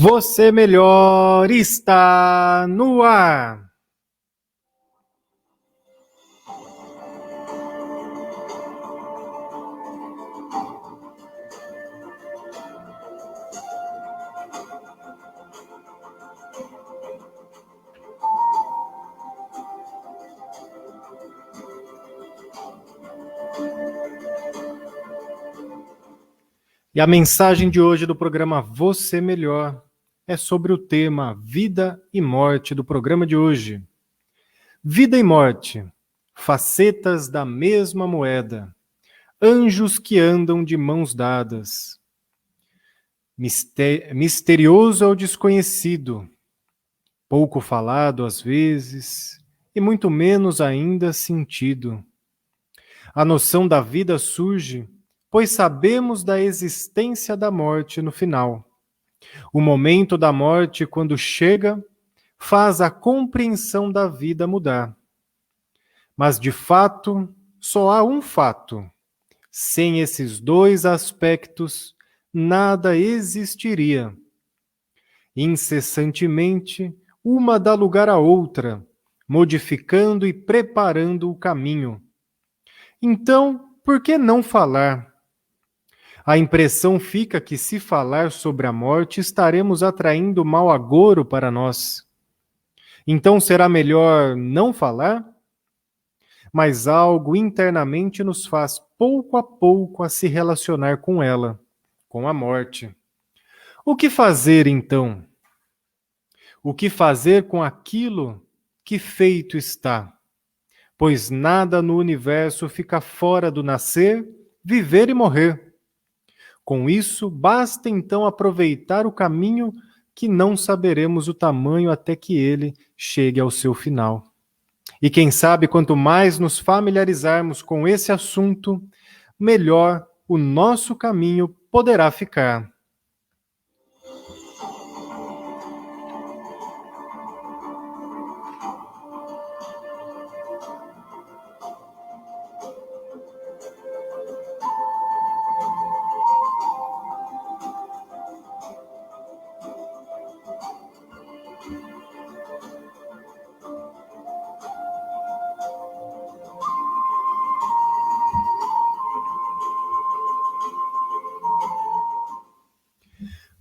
Você Melhor está no ar. E a mensagem de hoje do programa Você Melhor é sobre o tema Vida e Morte do programa de hoje. Vida e morte, facetas da mesma moeda, anjos que andam de mãos dadas. Misterioso é o desconhecido, pouco falado às vezes, e muito menos ainda sentido. A noção da vida surge, pois sabemos da existência da morte no final. O momento da morte, quando chega, faz a compreensão da vida mudar. Mas, de fato, só há um fato. Sem esses dois aspectos, nada existiria. Incessantemente, uma dá lugar à outra, modificando e preparando o caminho. Então, por que não falar? A impressão fica que, se falar sobre a morte, estaremos atraindo mau agouro para nós. Então, será melhor não falar? Mas algo internamente nos faz, pouco a pouco, a se relacionar com ela, com a morte. O que fazer, então? O que fazer com aquilo que feito está? Pois nada no universo fica fora do nascer, viver e morrer. Com isso, basta então aproveitar o caminho que não saberemos o tamanho até que ele chegue ao seu final. E quem sabe, quanto mais nos familiarizarmos com esse assunto, melhor o nosso caminho poderá ficar.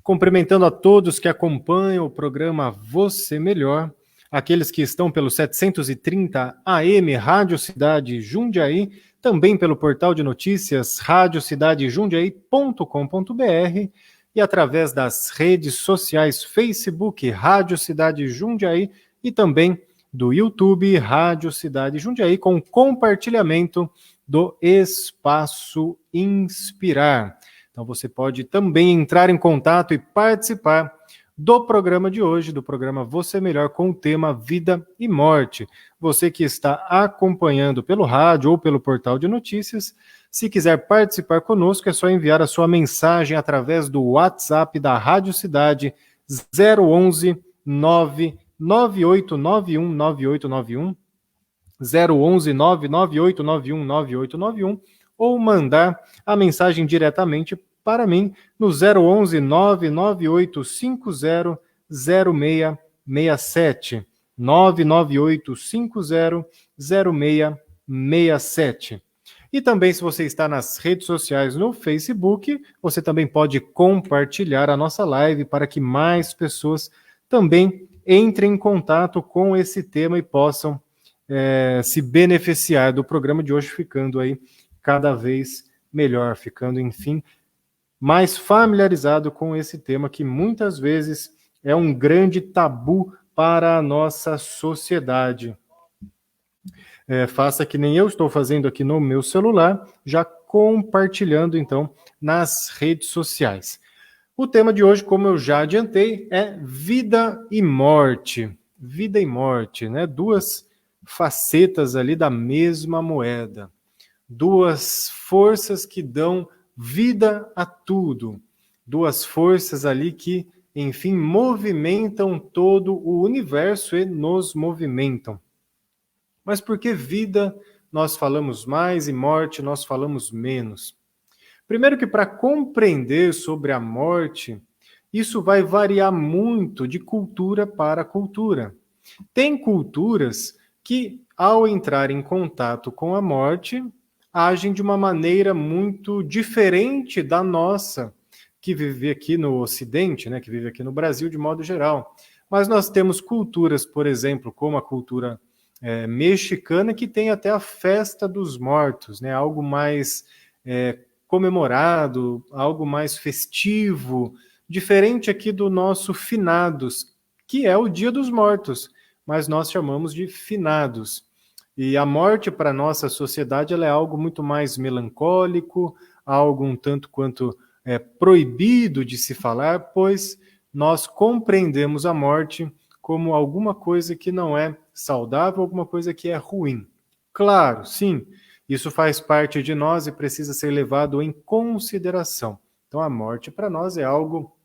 Cumprimentando a todos que acompanham o programa Você Melhor, aqueles que estão pelo 730 AM Rádio Cidade Jundiaí, também pelo portal de notícias radiocidadejundiaí.com.br e através das redes sociais Facebook Rádio Cidade Jundiaí e também do YouTube Rádio Cidade Jundiaí, com compartilhamento do Espaço Inspirar. Então você pode também entrar em contato e participar do programa de hoje, do programa Você Melhor, com o tema Vida e Morte. Você que está acompanhando pelo rádio ou pelo portal de notícias, se quiser participar conosco, é só enviar a sua mensagem através do WhatsApp da Rádio Cidade 011 99891 9891, 011 99891 9891, ou mandar a mensagem diretamente para mim no 011 99850 0667, 99850 0667. E também, se você está nas redes sociais no Facebook, você também pode compartilhar a nossa live para que mais pessoas também entrem em contato com esse tema e possam se beneficiar do programa de hoje, ficando aí cada vez melhor, ficando, enfim, mais familiarizado com esse tema que muitas vezes é um grande tabu para a nossa sociedade. Faça que nem eu estou fazendo aqui no meu celular, já compartilhando então nas redes sociais. O tema de hoje, como eu já adiantei, é vida e morte. Vida e morte, né? Duas facetas ali da mesma moeda. Duas forças que dão vida a tudo. Duas forças ali que, enfim, movimentam todo o universo e nos movimentam. Mas por que vida nós falamos mais e morte nós falamos menos? Primeiro que para compreender sobre a morte, isso vai variar muito de cultura para cultura. Tem culturas que, ao entrar em contato com a morte, agem de uma maneira muito diferente da nossa, que vive aqui no Ocidente, né, que vive aqui no Brasil de modo geral. Mas nós temos culturas, por exemplo, como a cultura mexicana, que tem até a festa dos mortos, né, algo mais comemorado, algo mais festivo, diferente aqui do nosso finados, que é o Dia dos Mortos, mas nós chamamos de finados. E a morte para a nossa sociedade ela é algo muito mais melancólico, algo um tanto quanto proibido de se falar, pois nós compreendemos a morte como alguma coisa que não é saudável, alguma coisa que é ruim. Claro, sim, isso faz parte de nós e precisa ser levado em consideração. Então a morte para nós é algo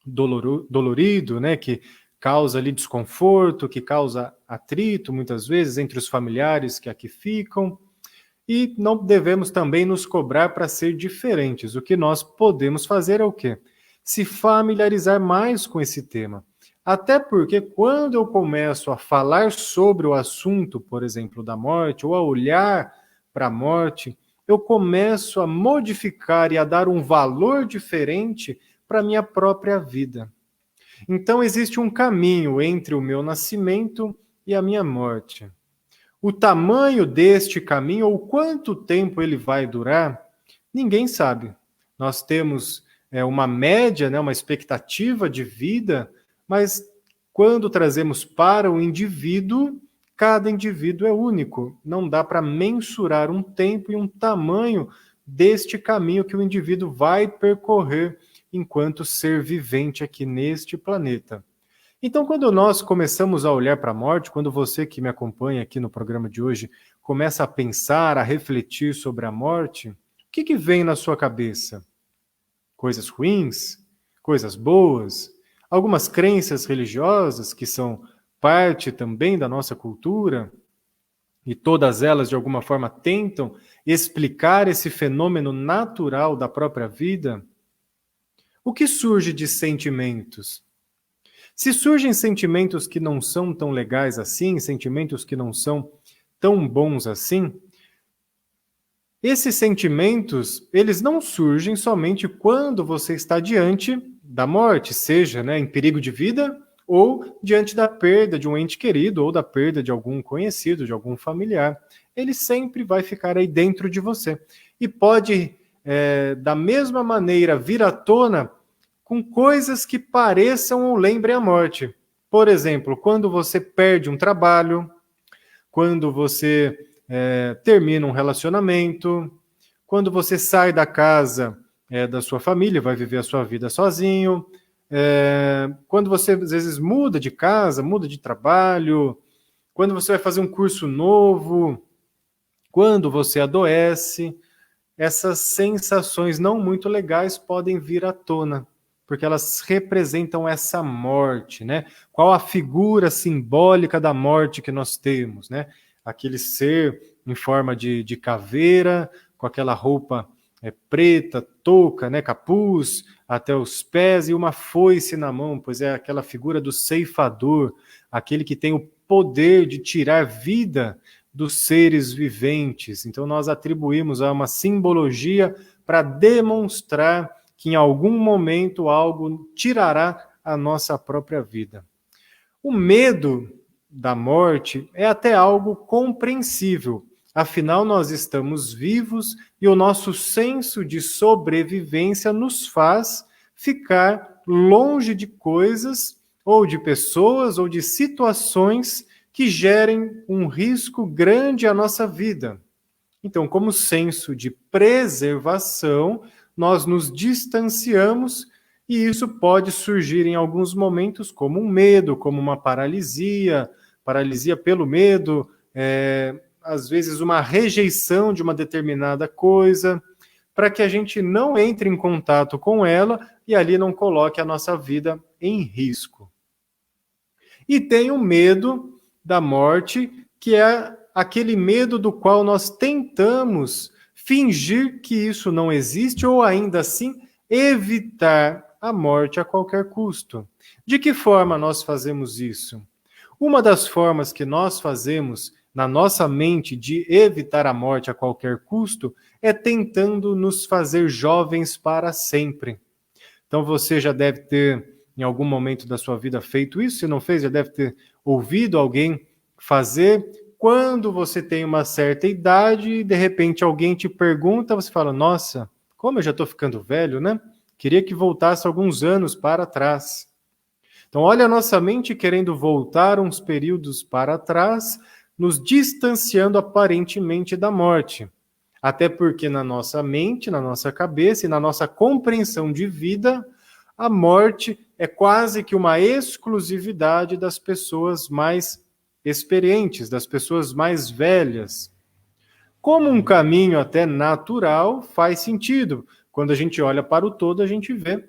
dolorido, né, que causa ali desconforto, que causa atrito muitas vezes entre os familiares que aqui ficam, e não devemos também nos cobrar para ser diferentes. O que nós podemos fazer é o quê? Se familiarizar mais com esse tema. Até porque quando eu começo a falar sobre o assunto, por exemplo, da morte, ou a olhar para a morte, eu começo a modificar e a dar um valor diferente para a minha própria vida. Então existe um caminho entre o meu nascimento e a minha morte. O tamanho deste caminho, ou quanto tempo ele vai durar, ninguém sabe. Nós temos uma média, né, uma expectativa de vida, mas quando trazemos para o indivíduo, cada indivíduo é único. Não dá para mensurar um tempo e um tamanho deste caminho que o indivíduo vai percorrer enquanto ser vivente aqui neste planeta. Então, quando nós começamos a olhar para a morte, quando você que me acompanha aqui no programa de hoje começa a pensar, a refletir sobre a morte, o que vem na sua cabeça? Coisas ruins? Coisas boas? Algumas crenças religiosas que são parte também da nossa cultura? E todas elas, de alguma forma, tentam explicar esse fenômeno natural da própria vida? O que surge de sentimentos? Se surgem sentimentos que não são tão legais assim, sentimentos que não são tão bons assim, esses sentimentos, eles não surgem somente quando você está diante da morte, seja em perigo de vida ou diante da perda de um ente querido ou da perda de algum conhecido, de algum familiar. Ele sempre vai ficar aí dentro de você. E pode, da mesma maneira, vir à tona com coisas que pareçam ou lembrem a morte. Por exemplo, quando você perde um trabalho, quando você termina um relacionamento, quando você sai da casa da sua família, vai viver a sua vida sozinho, quando você às vezes muda de casa, muda de trabalho, quando você vai fazer um curso novo, quando você adoece, essas sensações não muito legais podem vir à tona, porque elas representam essa morte, né? Qual a figura simbólica da morte que nós temos, né? Aquele ser em forma de caveira, com aquela roupa preta, touca, né? Capuz até os pés e uma foice na mão, pois é aquela figura do ceifador, aquele que tem o poder de tirar vida dos seres viventes. Então nós atribuímos a uma simbologia para demonstrar que em algum momento algo tirará a nossa própria vida. O medo da morte é até algo compreensível, afinal nós estamos vivos e o nosso senso de sobrevivência nos faz ficar longe de coisas ou de pessoas ou de situações que gerem um risco grande à nossa vida. Então, como senso de preservação, nós nos distanciamos e isso pode surgir em alguns momentos como um medo, como uma paralisia pelo medo, às vezes uma rejeição de uma determinada coisa, para que a gente não entre em contato com ela e ali não coloque a nossa vida em risco. E tem o medo da morte, que é aquele medo do qual nós tentamos fingir que isso não existe ou ainda assim evitar a morte a qualquer custo. De que forma nós fazemos isso? Uma das formas que nós fazemos na nossa mente de evitar a morte a qualquer custo é tentando nos fazer jovens para sempre. Então você já deve ter, em algum momento da sua vida, feito isso. Se não fez, já deve ter ouvido alguém fazer. Quando você tem uma certa idade e de repente alguém te pergunta, você fala, nossa, como eu já estou ficando velho, né? Queria que voltasse alguns anos para trás. Então, olha a nossa mente querendo voltar uns períodos para trás, nos distanciando aparentemente da morte. Até porque na nossa mente, na nossa cabeça e na nossa compreensão de vida, a morte é quase que uma exclusividade das pessoas mais experientes, das pessoas mais velhas. Como um caminho até natural, faz sentido. Quando a gente olha para o todo, a gente vê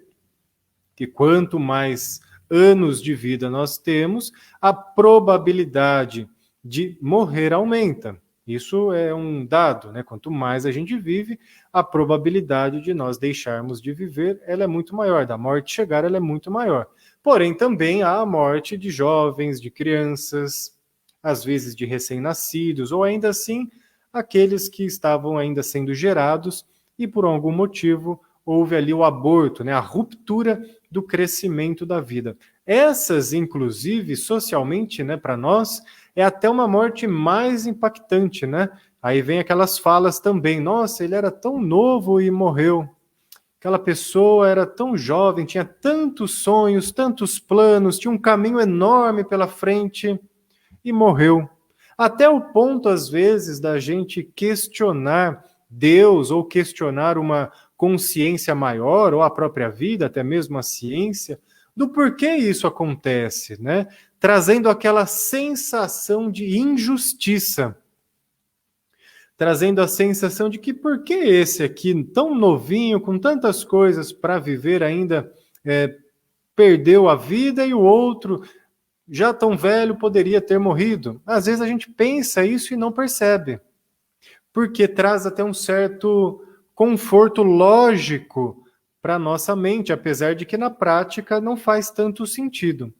que quanto mais anos de vida nós temos, a probabilidade de morrer aumenta. Isso é um dado, né? Quanto mais a gente vive, a probabilidade de nós deixarmos de viver, ela é muito maior, da morte chegar, ela é muito maior. Porém, também há a morte de jovens, de crianças, às vezes de recém-nascidos, ou ainda assim, aqueles que estavam ainda sendo gerados e por algum motivo houve ali o aborto, né? A ruptura do crescimento da vida. Essas, inclusive, socialmente, né, para nós, é até uma morte mais impactante, né? Aí vem aquelas falas também, nossa, ele era tão novo e morreu. Aquela pessoa era tão jovem, tinha tantos sonhos, tantos planos, tinha um caminho enorme pela frente e morreu. Até o ponto, às vezes, da gente questionar Deus ou questionar uma consciência maior ou a própria vida, até mesmo a ciência, do porquê isso acontece, né? Trazendo aquela sensação de injustiça, trazendo a sensação de que por que esse aqui, tão novinho, com tantas coisas para viver ainda, perdeu a vida e o outro, já tão velho, poderia ter morrido. Às vezes a gente pensa isso e não percebe, porque traz até um certo conforto lógico para a nossa mente, apesar de que na prática não faz tanto sentido.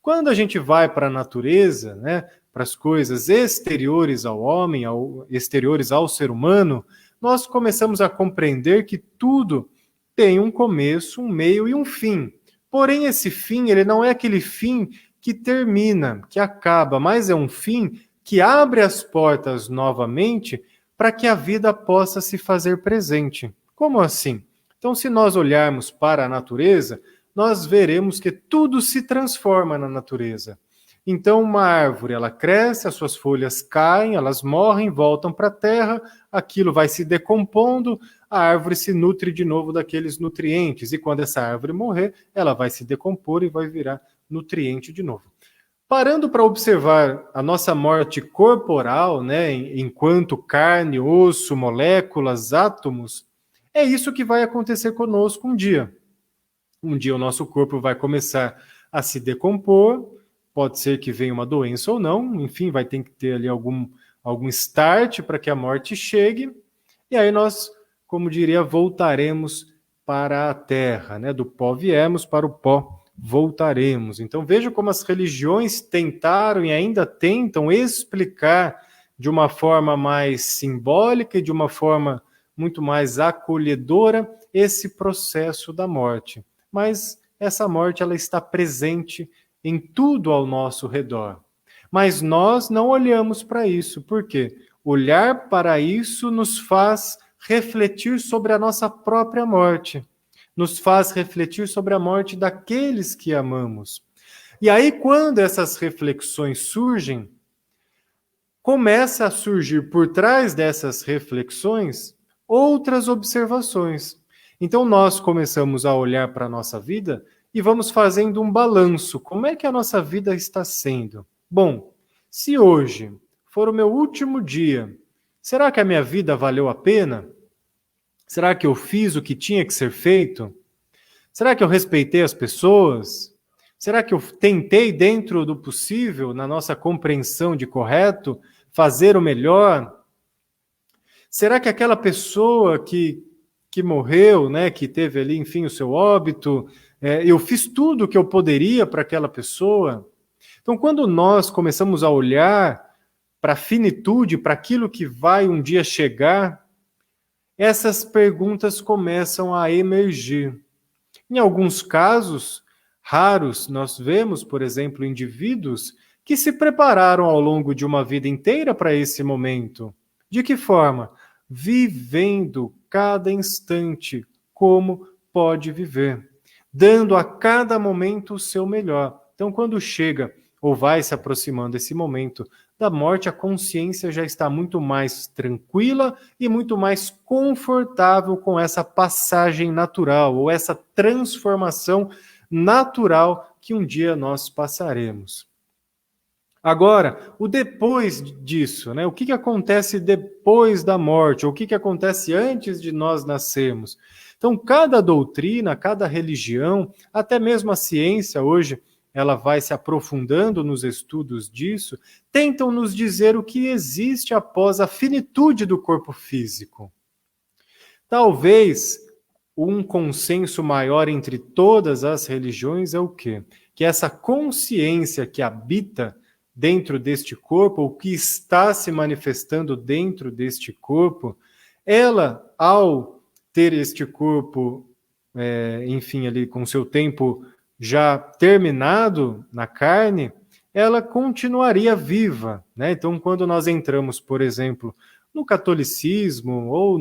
Quando a gente vai para a natureza, né, para as coisas exteriores ao homem, exteriores ao ser humano, nós começamos a compreender que tudo tem um começo, um meio e um fim. Porém, esse fim, ele não é aquele fim que termina, que acaba, mas é um fim que abre as portas novamente para que a vida possa se fazer presente. Como assim? Então, se nós olharmos para a natureza, nós veremos que tudo se transforma na natureza. Então, uma árvore, ela cresce, as suas folhas caem, elas morrem, voltam para a terra, aquilo vai se decompondo, a árvore se nutre de novo daqueles nutrientes, e quando essa árvore morrer, ela vai se decompor e vai virar nutriente de novo. Parando para observar a nossa morte corporal, né, enquanto carne, osso, moléculas, átomos, é isso que vai acontecer conosco um dia. Um dia o nosso corpo vai começar a se decompor, pode ser que venha uma doença ou não, enfim, vai ter que ter ali algum start para que a morte chegue, e aí nós, como diria, voltaremos para a terra, né? Do pó viemos, para o pó voltaremos. Então veja como as religiões tentaram e ainda tentam explicar de uma forma mais simbólica e de uma forma muito mais acolhedora esse processo da morte. Mas essa morte, ela está presente em tudo ao nosso redor. Mas nós não olhamos para isso. Por quê? Olhar para isso nos faz refletir sobre a nossa própria morte. Nos faz refletir sobre a morte daqueles que amamos. E aí, quando essas reflexões surgem, começa a surgir por trás dessas reflexões outras observações. Então, nós começamos a olhar para a nossa vida e vamos fazendo um balanço. Como é que a nossa vida está sendo? Bom, se hoje for o meu último dia, será que a minha vida valeu a pena? Será que eu fiz o que tinha que ser feito? Será que eu respeitei as pessoas? Será que eu tentei, dentro do possível, na nossa compreensão de correto, fazer o melhor? Será que aquela pessoa que morreu, né, que teve ali, enfim, o seu óbito, eu fiz tudo o que eu poderia para aquela pessoa? Então, quando nós começamos a olhar para a finitude, para aquilo que vai um dia chegar, essas perguntas começam a emergir. Em alguns casos raros, nós vemos, por exemplo, indivíduos que se prepararam ao longo de uma vida inteira para esse momento. De que forma? Vivendo cada instante como pode viver, dando a cada momento o seu melhor. Então, quando chega ou vai se aproximando esse momento da morte, a consciência já está muito mais tranquila e muito mais confortável com essa passagem natural ou essa transformação natural que um dia nós passaremos. Agora, o depois disso, né? O que acontece depois da morte? Ou o que acontece antes de nós nascermos? Então, cada doutrina, cada religião, até mesmo a ciência hoje, ela vai se aprofundando nos estudos disso, tentam nos dizer o que existe após a finitude do corpo físico. Talvez um consenso maior entre todas as religiões é o quê? Que essa consciência que habita dentro deste corpo, ou que está se manifestando dentro deste corpo, ela, ao ter este corpo, enfim, ali com seu tempo já terminado na carne, ela continuaria viva, né? Então, quando nós entramos, por exemplo, no catolicismo ou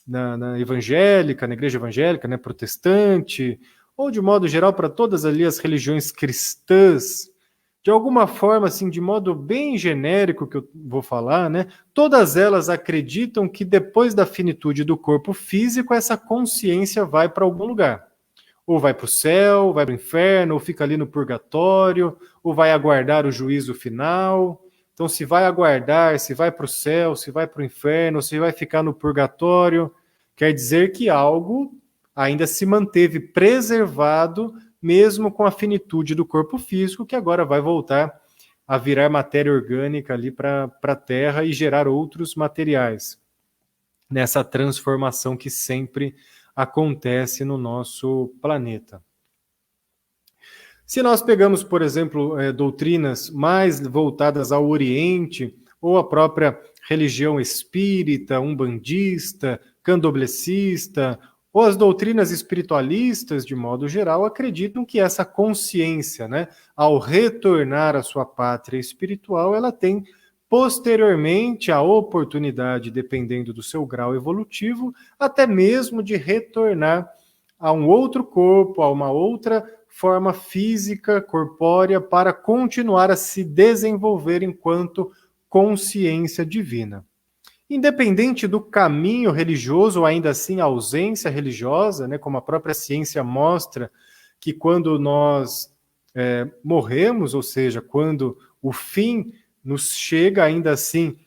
na evangélica, na igreja evangélica, né, protestante, ou de modo geral para todas ali as religiões cristãs, de alguma forma, assim, de modo bem genérico que eu vou falar, né, todas elas acreditam que depois da finitude do corpo físico, essa consciência vai para algum lugar. Ou vai para o céu, vai para o inferno, ou fica ali no purgatório, ou vai aguardar o juízo final. Então, se vai aguardar, se vai para o céu, se vai para o inferno, se vai ficar no purgatório, quer dizer que algo ainda se manteve preservado, mesmo com a finitude do corpo físico, que agora vai voltar a virar matéria orgânica ali para a Terra e gerar outros materiais, nessa transformação que sempre acontece no nosso planeta. Se nós pegamos, por exemplo, doutrinas mais voltadas ao Oriente, ou a própria religião espírita, umbandista, candomblessista, ou as doutrinas espiritualistas, de modo geral, acreditam que essa consciência, né, ao retornar à sua pátria espiritual, ela tem posteriormente a oportunidade, dependendo do seu grau evolutivo, até mesmo de retornar a um outro corpo, a uma outra forma física, corpórea, para continuar a se desenvolver enquanto consciência divina. Independente do caminho religioso, ou ainda assim a ausência religiosa, né, como a própria ciência mostra que quando nós morremos, ou seja, quando o fim nos chega, ainda assim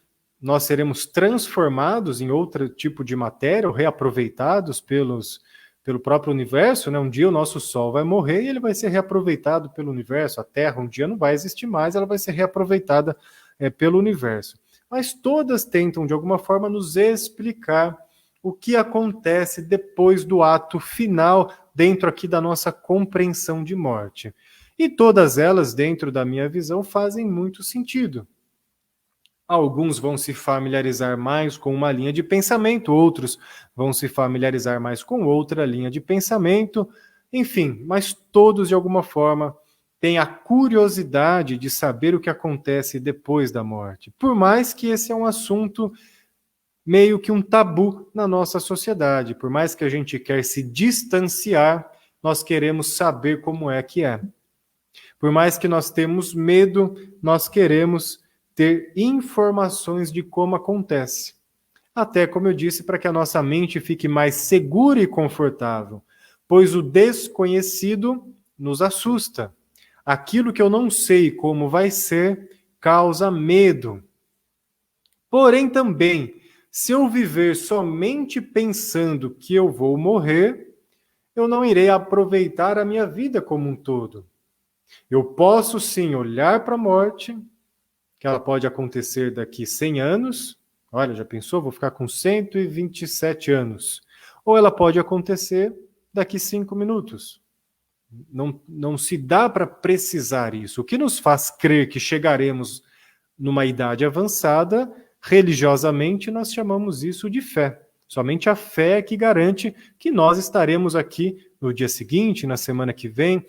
nós seremos transformados em outro tipo de matéria, ou reaproveitados pelo próprio universo, né? Um dia o nosso Sol vai morrer e ele vai ser reaproveitado pelo universo. A Terra um dia não vai existir mais, ela vai ser reaproveitada pelo universo. Mas todas tentam, de alguma forma, nos explicar o que acontece depois do ato final, dentro aqui da nossa compreensão de morte. E todas elas, dentro da minha visão, fazem muito sentido. Alguns vão se familiarizar mais com uma linha de pensamento, outros vão se familiarizar mais com outra linha de pensamento, enfim, mas todos, de alguma forma, têm a curiosidade de saber o que acontece depois da morte. Por mais que esse é um assunto meio que um tabu na nossa sociedade, por mais que a gente quer se distanciar, nós queremos saber como é que é. Por mais que nós temos medo, nós queremos ter informações de como acontece. Até, como eu disse, para que a nossa mente fique mais segura e confortável, pois o desconhecido nos assusta. Aquilo que eu não sei como vai ser causa medo. Porém, também, Se eu viver somente pensando que eu vou morrer, eu não irei aproveitar a minha vida como um todo. Eu posso sim olhar para a morte, que ela pode acontecer daqui 100 anos. Olha, já pensou? Vou ficar com 127 anos. Ou ela pode acontecer daqui 5 minutos. Não se dá para precisar isso. O que nos faz crer que chegaremos numa idade avançada, religiosamente, nós chamamos isso de fé. Somente a fé é que garante que nós estaremos aqui no dia seguinte, na semana que vem,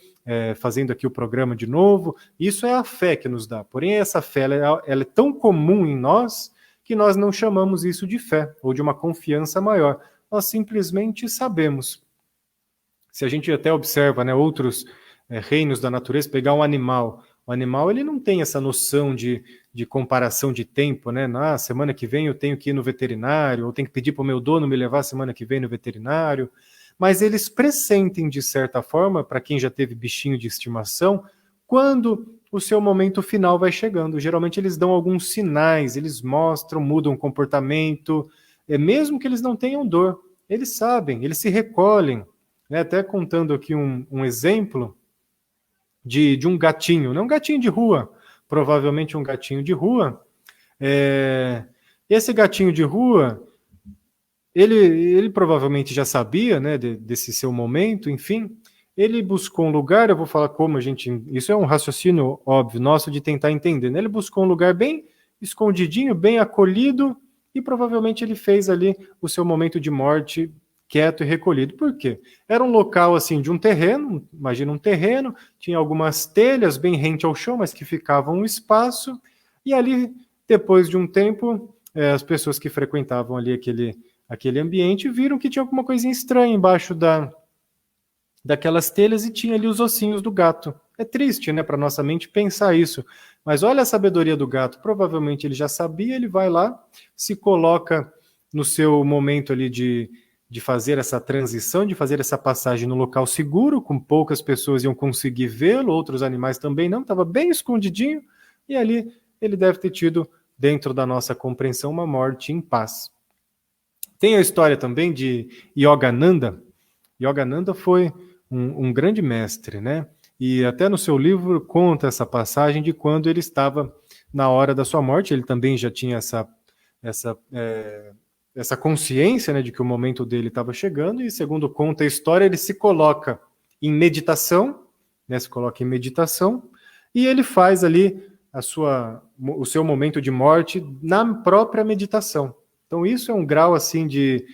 fazendo aqui o programa de novo. Isso é a fé que nos dá. Porém, essa fé ela é tão comum em nós que nós não chamamos isso de fé ou de uma confiança maior. Nós simplesmente sabemos. Se a gente até observa, né, outros reinos da natureza, pegar um animal. O animal ele não tem essa noção de comparação de tempo, né? Na semana que vem eu tenho que ir no veterinário, ou tenho que pedir para o meu dono me levar semana que vem no veterinário. Mas eles pressentem, de certa forma, para quem já teve bichinho de estimação, quando o seu momento final vai chegando. Geralmente eles dão alguns sinais, eles mostram, mudam o comportamento, mesmo que eles não tenham dor. Eles sabem, eles se recolhem. Né? Até contando aqui um exemplo de um gatinho, né? Um gatinho de rua, provavelmente um gatinho de rua. Esse gatinho de rua, ele provavelmente já sabia, né, desse seu momento, enfim. Ele buscou um lugar, eu vou falar como a gente... Isso é um raciocínio óbvio nosso de tentar entender. Né? Ele buscou um lugar bem escondidinho, bem acolhido, e provavelmente ele fez ali o seu momento de morte quieto e recolhido. Por quê? Era um local assim de um terreno, imagina um terreno, tinha algumas telhas bem rente ao chão, mas que ficavam um espaço, e ali, depois de um tempo, as pessoas que frequentavam ali aquele ambiente viram que tinha alguma coisinha estranha embaixo daquelas telhas e tinha ali os ossinhos do gato. É triste, né, para nossa mente pensar isso, mas olha a sabedoria do gato, provavelmente ele já sabia, ele vai lá, se coloca no seu momento ali de fazer essa transição, de fazer essa passagem no local seguro, com poucas pessoas iam conseguir vê-lo, outros animais também não, estava bem escondidinho, e ali ele deve ter tido, dentro da nossa compreensão, uma morte em paz. Tem a história também de Yogananda. Yogananda foi um grande mestre, né? E até no seu livro conta essa passagem de quando ele estava na hora da sua morte, ele também já tinha essa consciência, né, de que o momento dele estava chegando, e segundo conta a história, ele se coloca em meditação, né, e ele faz ali o seu momento de morte na própria meditação. Então isso é um grau assim de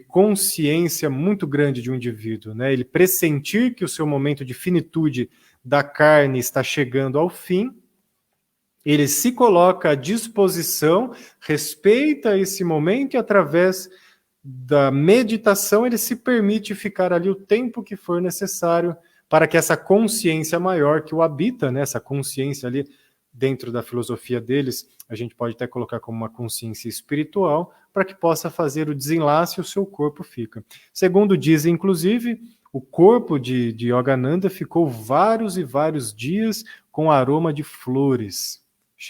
consciência muito grande de um indivíduo, né? Ele pressentir que o seu momento de finitude da carne está chegando ao fim, ele se coloca à disposição, respeita esse momento e através da meditação ele se permite ficar ali o tempo que for necessário para que essa consciência maior que o habita, né, essa consciência ali dentro da filosofia deles, a gente pode até colocar como uma consciência espiritual, para que possa fazer o desenlace e o seu corpo fica. Segundo dizem, inclusive, o corpo de Yogananda ficou vários e vários dias com aroma de flores,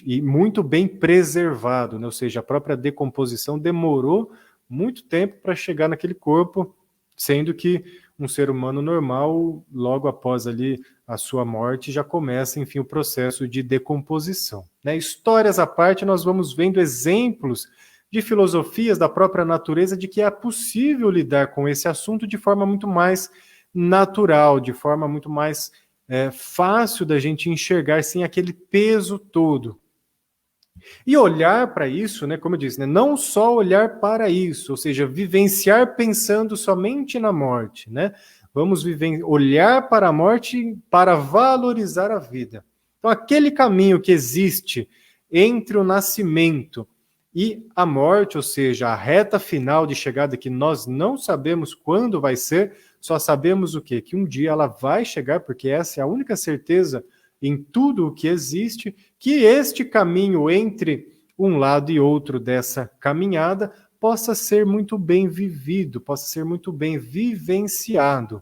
e muito bem preservado, né? Ou seja, a própria decomposição demorou muito tempo para chegar naquele corpo, sendo que um ser humano normal, logo após ali a sua morte, já começa, enfim, o processo de decomposição. Né? Histórias à parte, nós vamos vendo exemplos de filosofias da própria natureza de que é possível lidar com esse assunto de forma muito mais natural, de forma muito mais fácil da gente enxergar sem aquele peso todo. E olhar para isso, né, como eu disse, né, não só olhar para isso, ou seja, vivenciar pensando somente na morte, né? Vamos olhar para a morte para valorizar a vida. Então, aquele caminho que existe entre o nascimento e a morte, ou seja, a reta final de chegada que nós não sabemos quando vai ser, só sabemos o quê? Que um dia ela vai chegar, porque essa é a única certeza em tudo o que existe, que este caminho entre um lado e outro dessa caminhada possa ser muito bem vivido, possa ser muito bem vivenciado.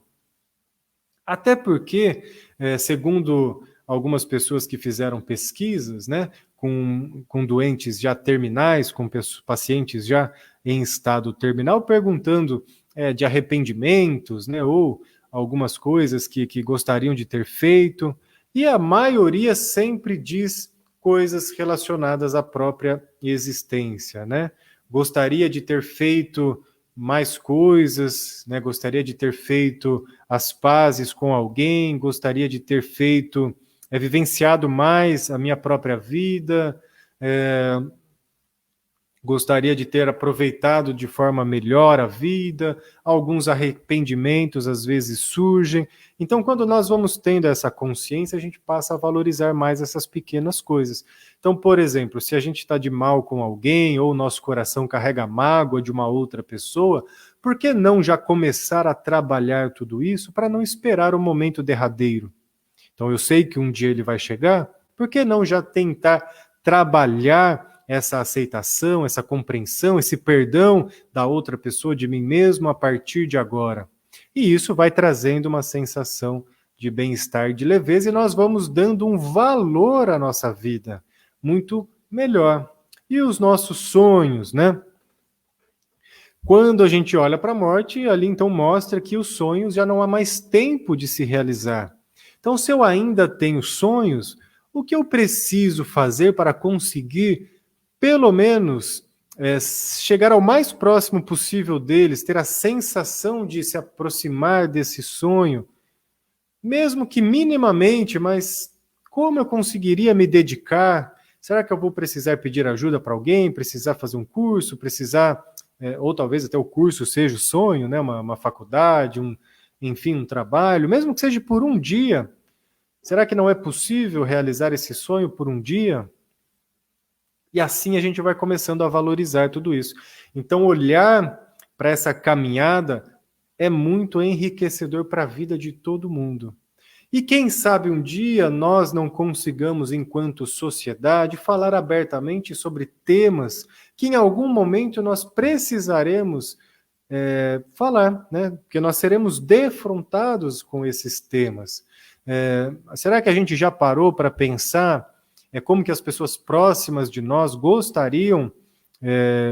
Até porque, segundo algumas pessoas que fizeram pesquisas, né, com doentes já terminais, com pacientes já em estado terminal, perguntando de arrependimentos, né, ou algumas coisas que gostariam de ter feito, e a maioria sempre diz coisas relacionadas à própria existência, né? Gostaria de ter feito mais coisas, né? Gostaria de ter feito as pazes com alguém, gostaria de ter feito, vivenciado mais a minha própria vida, gostaria de ter aproveitado de forma melhor a vida, alguns arrependimentos às vezes surgem. Então, quando nós vamos tendo essa consciência, a gente passa a valorizar mais essas pequenas coisas. Então, por exemplo, se a gente está de mal com alguém ou o nosso coração carrega mágoa de uma outra pessoa, por que não já começar a trabalhar tudo isso para não esperar o momento derradeiro? Então, eu sei que um dia ele vai chegar, por que não já tentar trabalhar essa aceitação, essa compreensão, esse perdão da outra pessoa, de mim mesmo, a partir de agora? E isso vai trazendo uma sensação de bem-estar, de leveza, e nós vamos dando um valor à nossa vida muito melhor. E os nossos sonhos, né? Quando a gente olha para a morte, ali então mostra que os sonhos já não há mais tempo de se realizar. Então, se eu ainda tenho sonhos, o que eu preciso fazer para conseguir, pelo menos, chegar ao mais próximo possível deles, ter a sensação de se aproximar desse sonho, mesmo que minimamente, mas como eu conseguiria me dedicar? Será que eu vou precisar pedir ajuda para alguém, precisar fazer um curso, precisar, ou talvez até o curso seja o sonho, né? Uma faculdade, enfim, um trabalho, mesmo que seja por um dia. Será que não é possível realizar esse sonho por um dia? E assim a gente vai começando a valorizar tudo isso. Então, olhar para essa caminhada é muito enriquecedor para a vida de todo mundo. E quem sabe um dia nós não consigamos, enquanto sociedade, falar abertamente sobre temas que em algum momento nós precisaremos falar, né? Porque nós seremos defrontados com esses temas. Será que a gente já parou para pensar como que as pessoas próximas de nós gostariam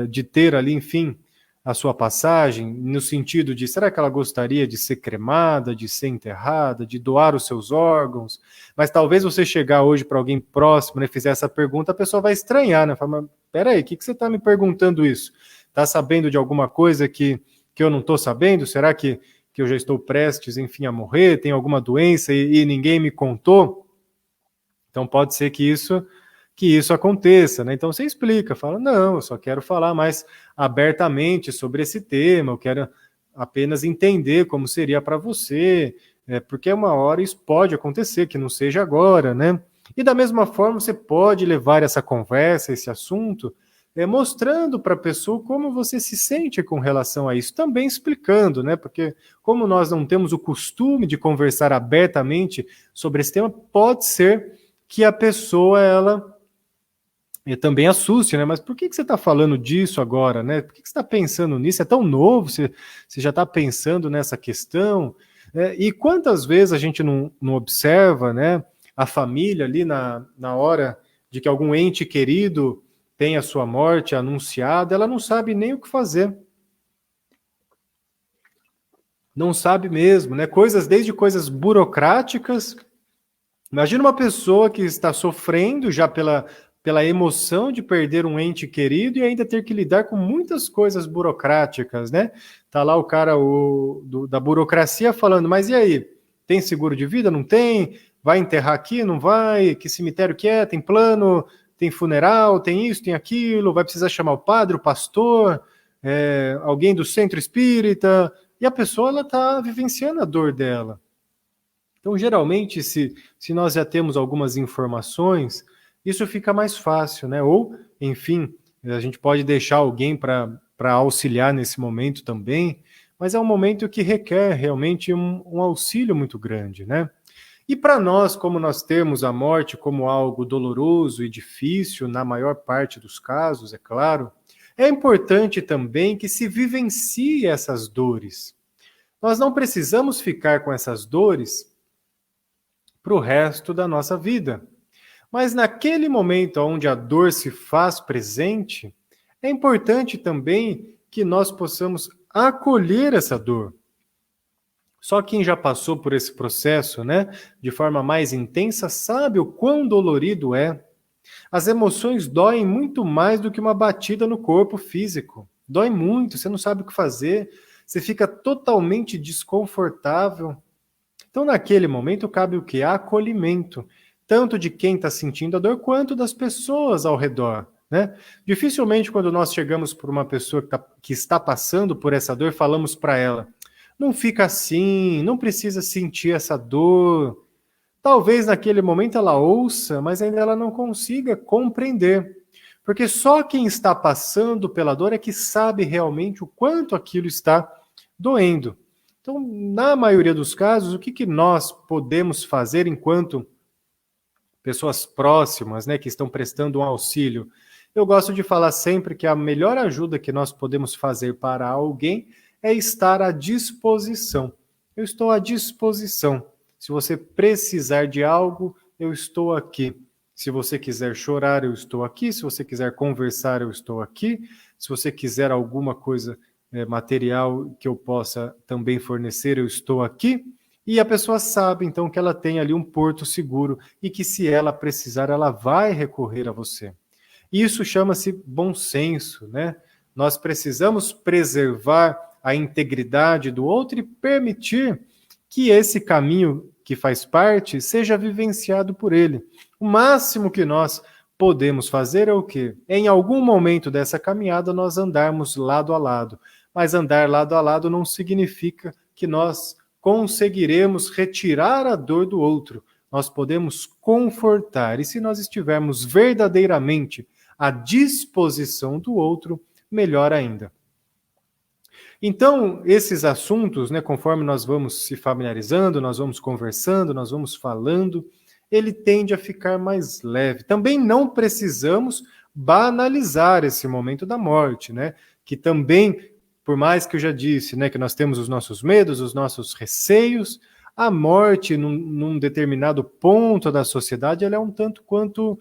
de ter ali, enfim, a sua passagem, no sentido de, será que ela gostaria de ser cremada, de ser enterrada, de doar os seus órgãos? Mas talvez você chegar hoje para alguém próximo, né, fizer essa pergunta, a pessoa vai estranhar, né? Fala, mas peraí, o que você está me perguntando isso? Está sabendo de alguma coisa que eu não estou sabendo? Será que eu já estou prestes, enfim, a morrer? Tem alguma doença e ninguém me contou? Então pode ser que isso aconteça, né? Então você explica, fala, não, eu só quero falar mais abertamente sobre esse tema, eu quero apenas entender como seria para você, porque uma hora isso pode acontecer, que não seja agora, né? E da mesma forma você pode levar essa conversa, esse assunto, mostrando para a pessoa como você se sente com relação a isso, também explicando, né? Porque como nós não temos o costume de conversar abertamente sobre esse tema, pode ser que a pessoa, ela também assuste, né? Mas por que você está falando disso agora, né? Por que você está pensando nisso? É tão novo, você já está pensando nessa questão? E quantas vezes a gente não observa, né? A família ali na hora de que algum ente querido tem a sua morte anunciada, ela não sabe nem o que fazer. Não sabe mesmo, né? Desde coisas burocráticas. Imagina uma pessoa que está sofrendo já pela emoção de perder um ente querido e ainda ter que lidar com muitas coisas burocráticas, né? Tá lá o cara da burocracia falando, mas e aí? Tem seguro de vida? Não tem? Vai enterrar aqui? Não vai? Que cemitério que é? Tem plano? Tem funeral? Tem isso? Tem aquilo? Vai precisar chamar o padre, o pastor? Alguém do centro espírita? E a pessoa, ela tá vivenciando a dor dela. Então, geralmente, se nós já temos algumas informações, isso fica mais fácil, né? Ou, enfim, a gente pode deixar alguém para auxiliar nesse momento também, mas é um momento que requer realmente um auxílio muito grande, né? E para nós, como nós temos a morte como algo doloroso e difícil, na maior parte dos casos, é claro, é importante também que se vivencie essas dores. Nós não precisamos ficar com essas dores para o resto da nossa vida. Mas naquele momento onde a dor se faz presente, é importante também que nós possamos acolher essa dor. Só quem já passou por esse processo, né, de forma mais intensa, sabe o quão dolorido é. As emoções doem muito mais do que uma batida no corpo físico. Dói muito, você não sabe o que fazer, você fica totalmente desconfortável. Então, naquele momento, cabe o quê? Acolhimento, tanto de quem está sentindo a dor, quanto das pessoas ao redor. Né? Dificilmente, quando nós chegamos por uma pessoa que está passando por essa dor, falamos para ela, não fica assim, não precisa sentir essa dor. Talvez naquele momento ela ouça, mas ainda ela não consiga compreender. Porque só quem está passando pela dor é que sabe realmente o quanto aquilo está doendo. Então, na maioria dos casos, o que nós podemos fazer enquanto pessoas próximas, né, que estão prestando um auxílio? Eu gosto de falar sempre que a melhor ajuda que nós podemos fazer para alguém é estar à disposição. Eu estou à disposição. Se você precisar de algo, eu estou aqui. Se você quiser chorar, eu estou aqui. Se você quiser conversar, eu estou aqui. Se você quiser alguma coisa material que eu possa também fornecer, eu estou aqui. E a pessoa sabe, então, que ela tem ali um porto seguro e que se ela precisar, ela vai recorrer a você. Isso chama-se bom senso, né? Nós precisamos preservar a integridade do outro e permitir que esse caminho que faz parte seja vivenciado por ele. O máximo que nós podemos fazer é o quê? Em algum momento dessa caminhada nós andarmos lado a lado. Mas andar lado a lado não significa que nós conseguiremos retirar a dor do outro. Nós podemos confortar. E se nós estivermos verdadeiramente à disposição do outro, melhor ainda. Então, esses assuntos, né, conforme nós vamos se familiarizando, nós vamos conversando, nós vamos falando, ele tende a ficar mais leve. Também não precisamos banalizar esse momento da morte, né? Que também, por mais que eu já disse, né, que nós temos os nossos medos, os nossos receios, a morte, num determinado ponto da sociedade, ela é um tanto quanto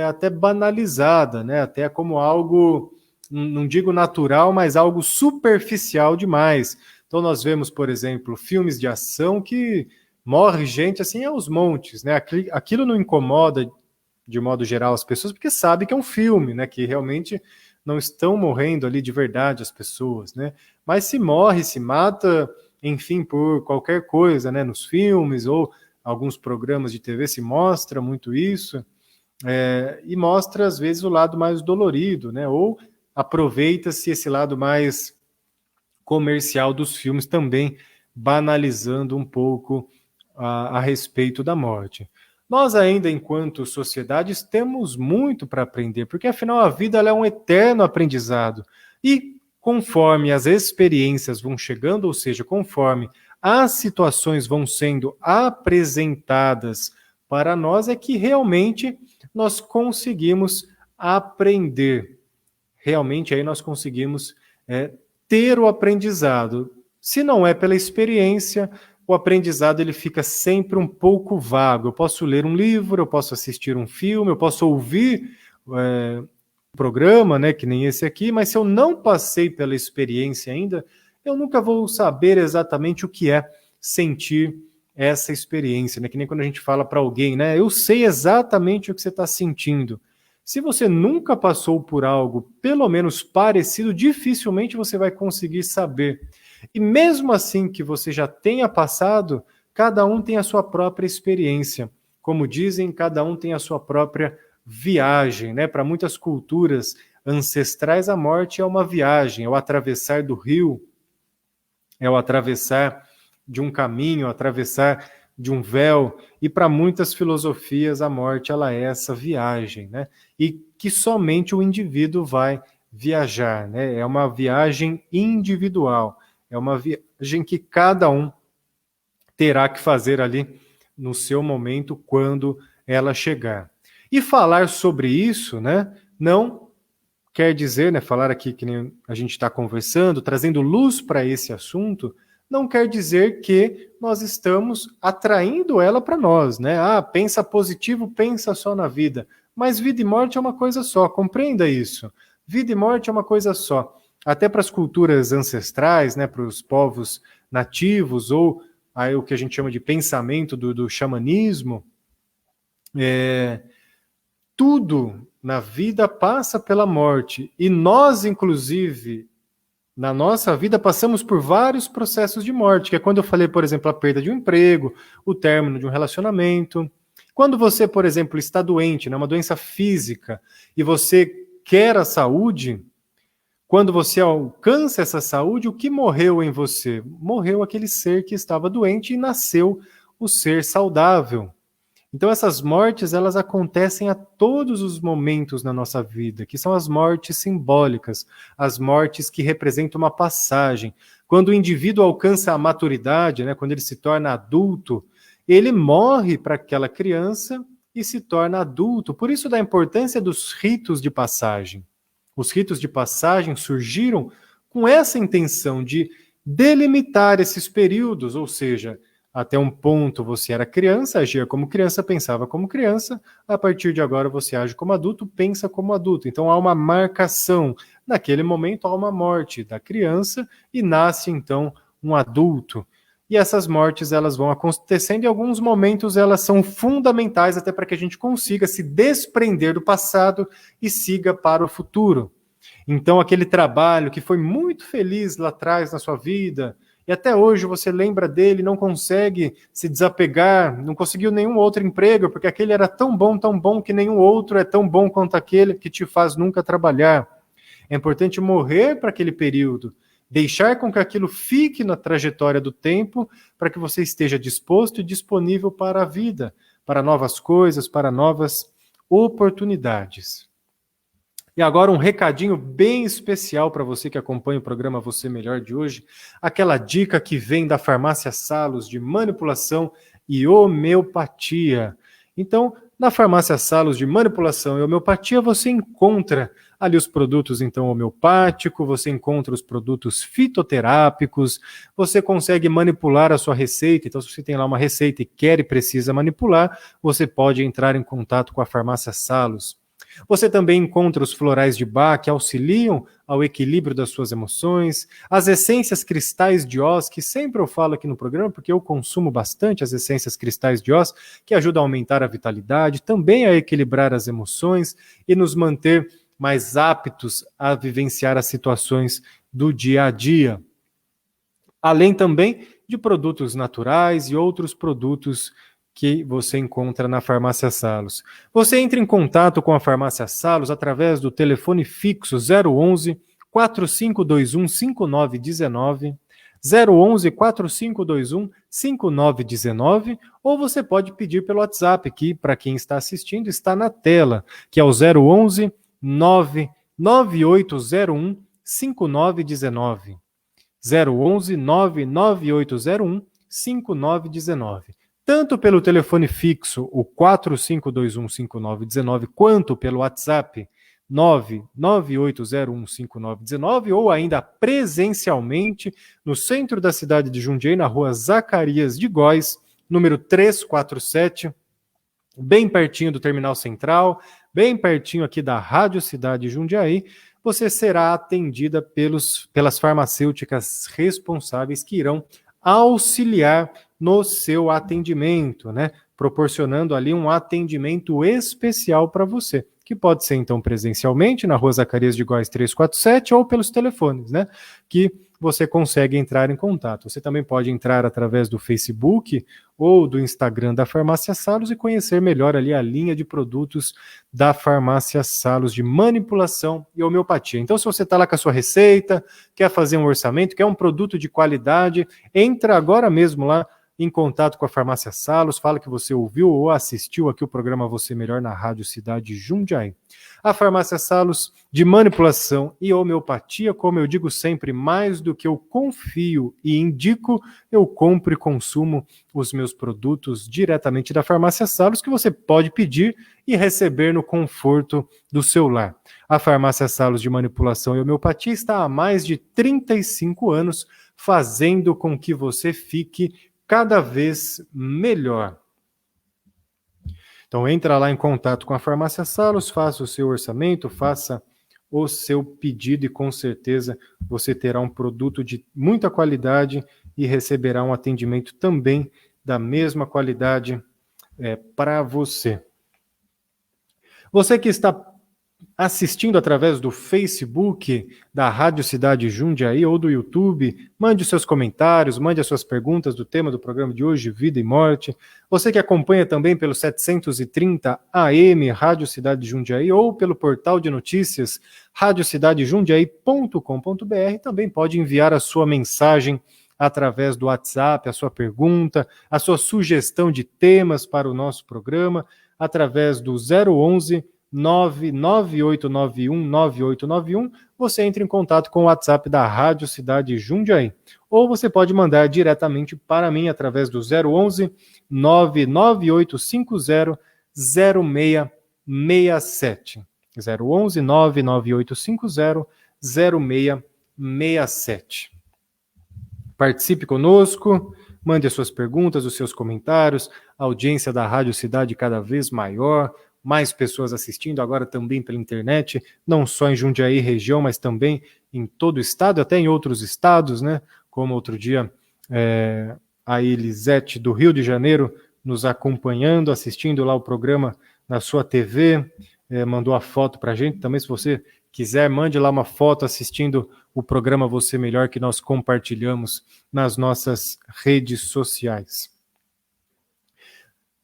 até banalizada, né? Até como algo, não digo natural, mas algo superficial demais. Então nós vemos, por exemplo, filmes de ação que morre gente assim aos montes, né? Aquilo não incomoda de modo geral as pessoas porque sabe que é um filme, né? Que realmente não estão morrendo ali de verdade as pessoas, né? Mas se morre, se mata, enfim, por qualquer coisa, né? Nos filmes ou alguns programas de TV se mostra muito isso, e mostra às vezes o lado mais dolorido, né? Ou aproveita-se esse lado mais comercial dos filmes também, banalizando um pouco a respeito da morte. Nós ainda, enquanto sociedades, temos muito para aprender, porque afinal a vida ela é um eterno aprendizado. E conforme as experiências vão chegando, ou seja, conforme as situações vão sendo apresentadas para nós, é que realmente nós conseguimos aprender. Realmente aí nós conseguimos ter o aprendizado. Se não é pela experiência, o aprendizado ele fica sempre um pouco vago. Eu posso ler um livro, eu posso assistir um filme, eu posso ouvir um programa, né, que nem esse aqui, mas se eu não passei pela experiência ainda, eu nunca vou saber exatamente o que é sentir essa experiência, né? Que nem quando a gente fala para alguém, né? Eu sei exatamente o que você está sentindo. Se você nunca passou por algo, pelo menos parecido, dificilmente você vai conseguir saber. E mesmo assim que você já tenha passado, cada um tem a sua própria experiência. Como dizem, cada um tem a sua própria viagem, né? Para muitas culturas ancestrais, a morte é uma viagem, é o atravessar do rio, é o atravessar de um caminho, atravessar de um véu, e para muitas filosofias a morte ela é essa viagem, né? E que somente o indivíduo vai viajar, né? É uma viagem individual, é uma viagem que cada um terá que fazer ali no seu momento quando ela chegar. E falar sobre isso, né? Não quer dizer, né? Falar aqui que nem a gente está conversando, trazendo luz para esse assunto, não quer dizer que nós estamos atraindo ela para nós, né? Pensa positivo, pensa só na vida. Mas vida e morte é uma coisa só, compreenda isso. Vida e morte é uma coisa só. Até para as culturas ancestrais, né, para os povos nativos, ou aí o que a gente chama de pensamento do xamanismo, tudo na vida passa pela morte. E nós, inclusive, na nossa vida, passamos por vários processos de morte, que é quando eu falei, por exemplo, a perda de um emprego, o término de um relacionamento. Quando você, por exemplo, está doente, né, uma doença física, e você quer a saúde, quando você alcança essa saúde, o que morreu em você? Morreu aquele ser que estava doente e nasceu o ser saudável. Então essas mortes, elas acontecem a todos os momentos na nossa vida, que são as mortes simbólicas, as mortes que representam uma passagem. Quando o indivíduo alcança a maturidade, né, quando ele se torna adulto, ele morre para aquela criança e se torna adulto. Por isso da importância dos ritos de passagem. Os ritos de passagem surgiram com essa intenção de delimitar esses períodos, ou seja, até um ponto você era criança, agia como criança, pensava como criança, a partir de agora você age como adulto, pensa como adulto. Então há uma marcação. Naquele momento há uma morte da criança e nasce então um adulto. E essas mortes elas vão acontecendo e em alguns momentos elas são fundamentais até para que a gente consiga se desprender do passado e siga para o futuro. Então aquele trabalho que foi muito feliz lá atrás na sua vida, e até hoje você lembra dele, não consegue se desapegar, não conseguiu nenhum outro emprego, porque aquele era tão bom que nenhum outro é tão bom quanto aquele que te faz nunca trabalhar. É importante morrer para aquele período, deixar com que aquilo fique na trajetória do tempo, para que você esteja disposto e disponível para a vida, para novas coisas, para novas oportunidades. E agora um recadinho bem especial para você que acompanha o programa Você Melhor de hoje, aquela dica que vem da Farmácia Salos de manipulação e homeopatia. Então, na Farmácia Salos de manipulação e homeopatia, você encontra ali os produtos então homeopáticos, você encontra os produtos fitoterápicos, você consegue manipular a sua receita. Então, se você tem lá uma receita e quer e precisa manipular, você pode entrar em contato com a Farmácia Salos. Você também encontra os florais de Bach que auxiliam ao equilíbrio das suas emoções, as essências cristais de Oz, que sempre eu falo aqui no programa, porque eu consumo bastante as essências cristais de Oz, que ajudam a aumentar a vitalidade, também a equilibrar as emoções e nos manter mais aptos a vivenciar as situações do dia a dia. Além também de produtos naturais e outros produtos que você encontra na Farmácia Salos. Você entra em contato com a Farmácia Salos através do telefone fixo 011 4521 5919, 011 4521 5919, ou você pode pedir pelo WhatsApp, que para quem está assistindo está na tela, que é o 011 99801 5919. 011 99801 5919. Tanto pelo telefone fixo, o 45215919, quanto pelo WhatsApp 998015919, ou ainda presencialmente no centro da cidade de Jundiaí, na rua Zacarias de Góes, número 347, bem pertinho do Terminal Central, bem pertinho aqui da Rádio Cidade Jundiaí. Você será atendida pelas farmacêuticas responsáveis que irão auxiliar no seu atendimento, né? Proporcionando ali um atendimento especial para você, que pode ser então presencialmente na Rua Zacarias de Góes 347 ou pelos telefones, né? Que você consegue entrar em contato. Você também pode entrar através do Facebook ou do Instagram da Farmácia Salos e conhecer melhor ali a linha de produtos da Farmácia Salos de manipulação e homeopatia. Então, se você está lá com a sua receita, quer fazer um orçamento, quer um produto de qualidade, entra agora mesmo lá em contato com a Farmácia Salos, fala que você ouviu ou assistiu aqui o programa Você Melhor na Rádio Cidade Jundiaí. A Farmácia Salos de manipulação e homeopatia, como eu digo sempre, mais do que eu confio e indico, eu compro e consumo os meus produtos diretamente da Farmácia Salos, que você pode pedir e receber no conforto do seu lar. A Farmácia Salos de manipulação e homeopatia está há mais de 35 anos fazendo com que você fique cada vez melhor. Então, entra lá em contato com a Farmácia Salos, faça o seu orçamento, faça o seu pedido e com certeza você terá um produto de muita qualidade e receberá um atendimento também da mesma qualidade para você. Você que está assistindo através do Facebook da Rádio Cidade Jundiaí ou do YouTube, mande os seus comentários, mande as suas perguntas do tema do programa de hoje, Vida e Morte. Você que acompanha também pelo 730 AM Rádio Cidade Jundiaí ou pelo portal de notícias radiocidadejundiaí.com.br também pode enviar a sua mensagem através do WhatsApp, a sua pergunta, a sua sugestão de temas para o nosso programa, através do 011 998919891, você entra em contato com o WhatsApp da Rádio Cidade Jundiaí. Ou você pode mandar diretamente para mim através do 011 99850 0667. 011 99850 0667. Participe conosco, mande as suas perguntas, os seus comentários, a audiência da Rádio Cidade cada vez maior, mais pessoas assistindo agora também pela internet, não só em Jundiaí região, mas também em todo o estado, até em outros estados, né? Como outro dia a Elisete do Rio de Janeiro nos acompanhando, assistindo lá o programa na sua TV, mandou a foto para a gente. Também, se você quiser, mande lá uma foto assistindo o programa Você Melhor, que nós compartilhamos nas nossas redes sociais.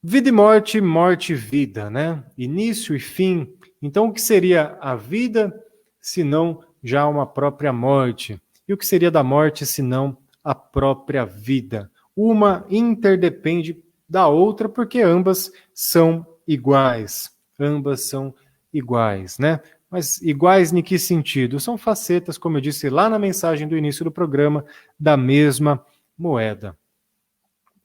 Vida e morte, morte e vida, né? Início e fim. Então, o que seria a vida, se não já uma própria morte? E o que seria da morte, se não a própria vida? Uma interdepende da outra, porque ambas são iguais. Ambas são iguais, né? Mas iguais em que sentido? São facetas, como eu disse lá na mensagem do início do programa, da mesma moeda.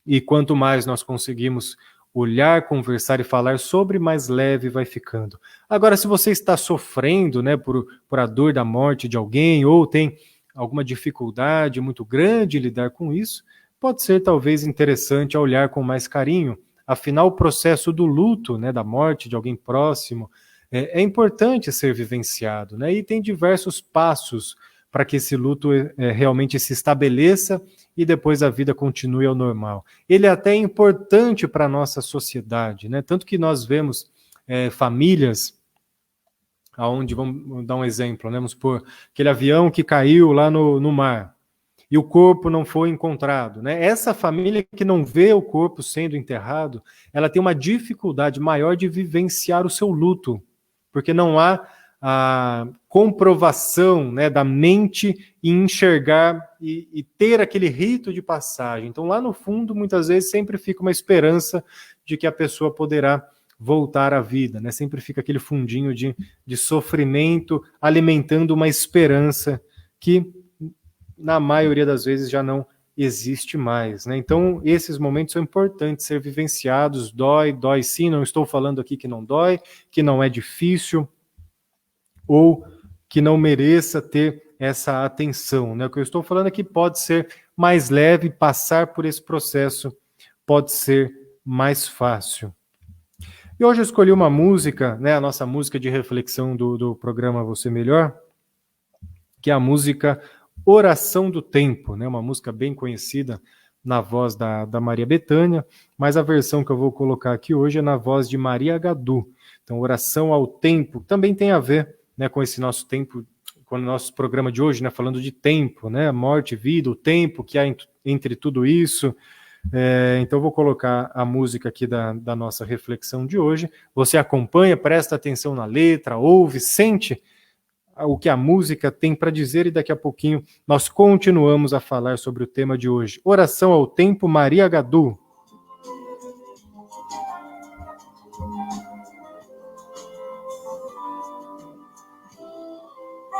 E quanto mais nós conseguimos olhar, conversar e falar sobre, mais leve vai ficando. Agora, se você está sofrendo, né, por a dor da morte de alguém, ou tem alguma dificuldade muito grande em lidar com isso, pode ser talvez interessante olhar com mais carinho. Afinal, o processo do luto, né, da morte de alguém próximo, é importante ser vivenciado, né? E tem diversos passos para que esse luto realmente se estabeleça e depois a vida continue ao normal. Ele é até importante para a nossa sociedade, né? Tanto que nós vemos famílias onde, vamos dar um exemplo, né? Vamos supor, aquele avião que caiu lá no mar e o corpo não foi encontrado, né? Essa família que não vê o corpo sendo enterrado, ela tem uma dificuldade maior de vivenciar o seu luto, porque não há a comprovação, né, da mente em enxergar e ter aquele rito de passagem. Então, lá no fundo, muitas vezes, sempre fica uma esperança de que a pessoa poderá voltar à vida, né? Sempre fica aquele fundinho de sofrimento alimentando uma esperança que, na maioria das vezes, já não existe mais, né? Então, esses momentos são importantes ser vivenciados. Dói sim, não estou falando aqui que não dói, que não é difícil, ou que não mereça ter essa atenção, né? O que eu estou falando é que pode ser mais leve, passar por esse processo pode ser mais fácil. E hoje eu escolhi uma música, né, a nossa música de reflexão do programa Você Melhor, que é a música Oração do Tempo, né, uma música bem conhecida na voz da Maria Bethânia, mas a versão que eu vou colocar aqui hoje é na voz de Maria Gadu. Então, Oração ao Tempo também tem a ver, né, com esse nosso tempo, com o nosso programa de hoje, né, falando de tempo, né, morte, vida, o tempo que há entre tudo isso. Então eu vou colocar a música aqui da nossa reflexão de hoje. Você acompanha, presta atenção na letra, ouve, sente o que a música tem para dizer e daqui a pouquinho nós continuamos a falar sobre o tema de hoje. Oração ao Tempo, Maria Gadu.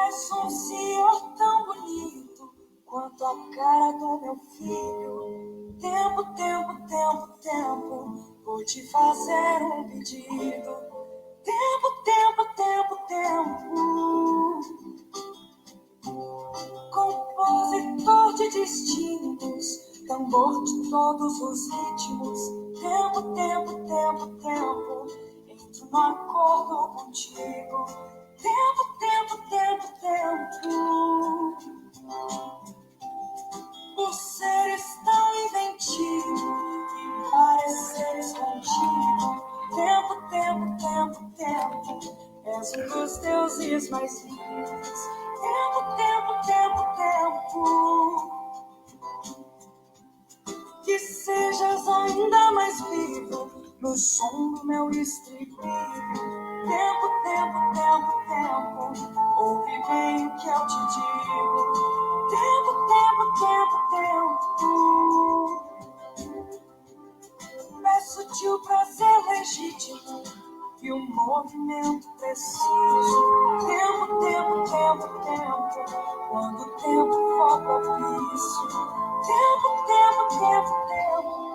És um senhor tão bonito quanto a cara do meu filho. Tempo, tempo, tempo, tempo, vou te fazer um pedido. Tempo, tempo, tempo, tempo, compositor de destinos, tambor de todos os ritmos. Tempo, tempo, tempo, tempo, entro no acordo contigo. Tempo, tempo, tempo, tempo. Por seres tão inventivo e pareceres contigo. Tempo, tempo, tempo, tempo, és um dos deuses mais vivos. Tempo, tempo, tempo, tempo. Que sejas ainda mais vivo no som do meu estribilho. Tempo, tempo, tempo, tempo, ouve bem o que eu te digo. Tempo, tempo, tempo, tempo. Peço-te o prazer legítimo e o movimento preciso. Tempo, tempo, tempo, tempo, quando o tempo for propício. Tempo, tempo, tempo, tempo.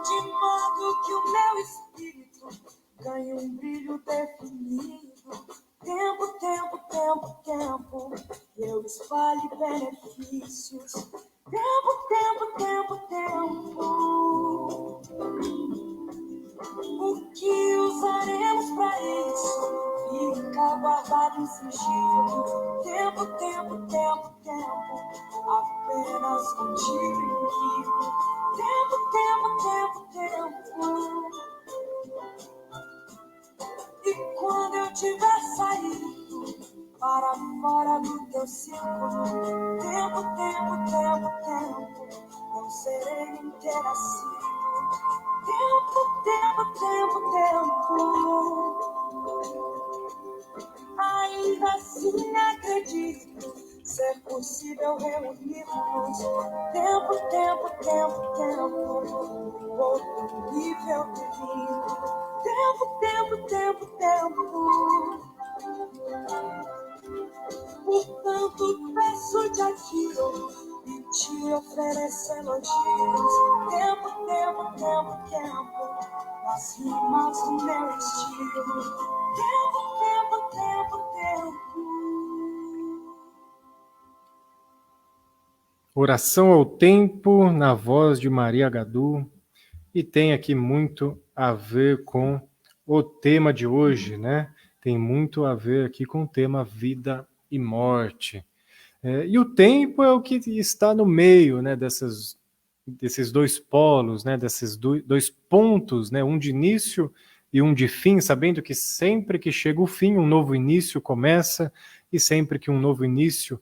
De modo que o meu espírito ganhe um brilho definido. Tempo, tempo, tempo, tempo, eu espalhe benefícios. Tempo, tempo, tempo, tempo. O que usaremos pra isso? Fica guardado em sigilo. Tempo, tempo, tempo, tempo, apenas contigo e comigo. Tempo, tempo, tempo, tempo. E quando eu tiver saído para fora do teu círculo, tempo, tempo, tempo, tempo, não serei interessivo. Tempo, tempo, tempo, tempo. Ainda assim acredito ser possível reunirmos. Tempo, tempo, tempo, tempo, outro nível divino. Tempo, tempo, tempo, tempo. Portanto, peço-te aquilo e te ofereço elogios. Tempo, tempo, tempo, tempo, nas rimas do meu estilo. Tempo, tempo, tempo, tempo. Oração ao Tempo, na voz de Maria Gadu, e tem aqui muito a ver com o tema de hoje, né? Tem muito a ver aqui com o tema vida e morte. E o tempo é o que está no meio, né, desses dois polos, né, desses dois pontos, né, um de início e um de fim, sabendo que sempre que chega o fim, um novo início começa, e sempre que um novo início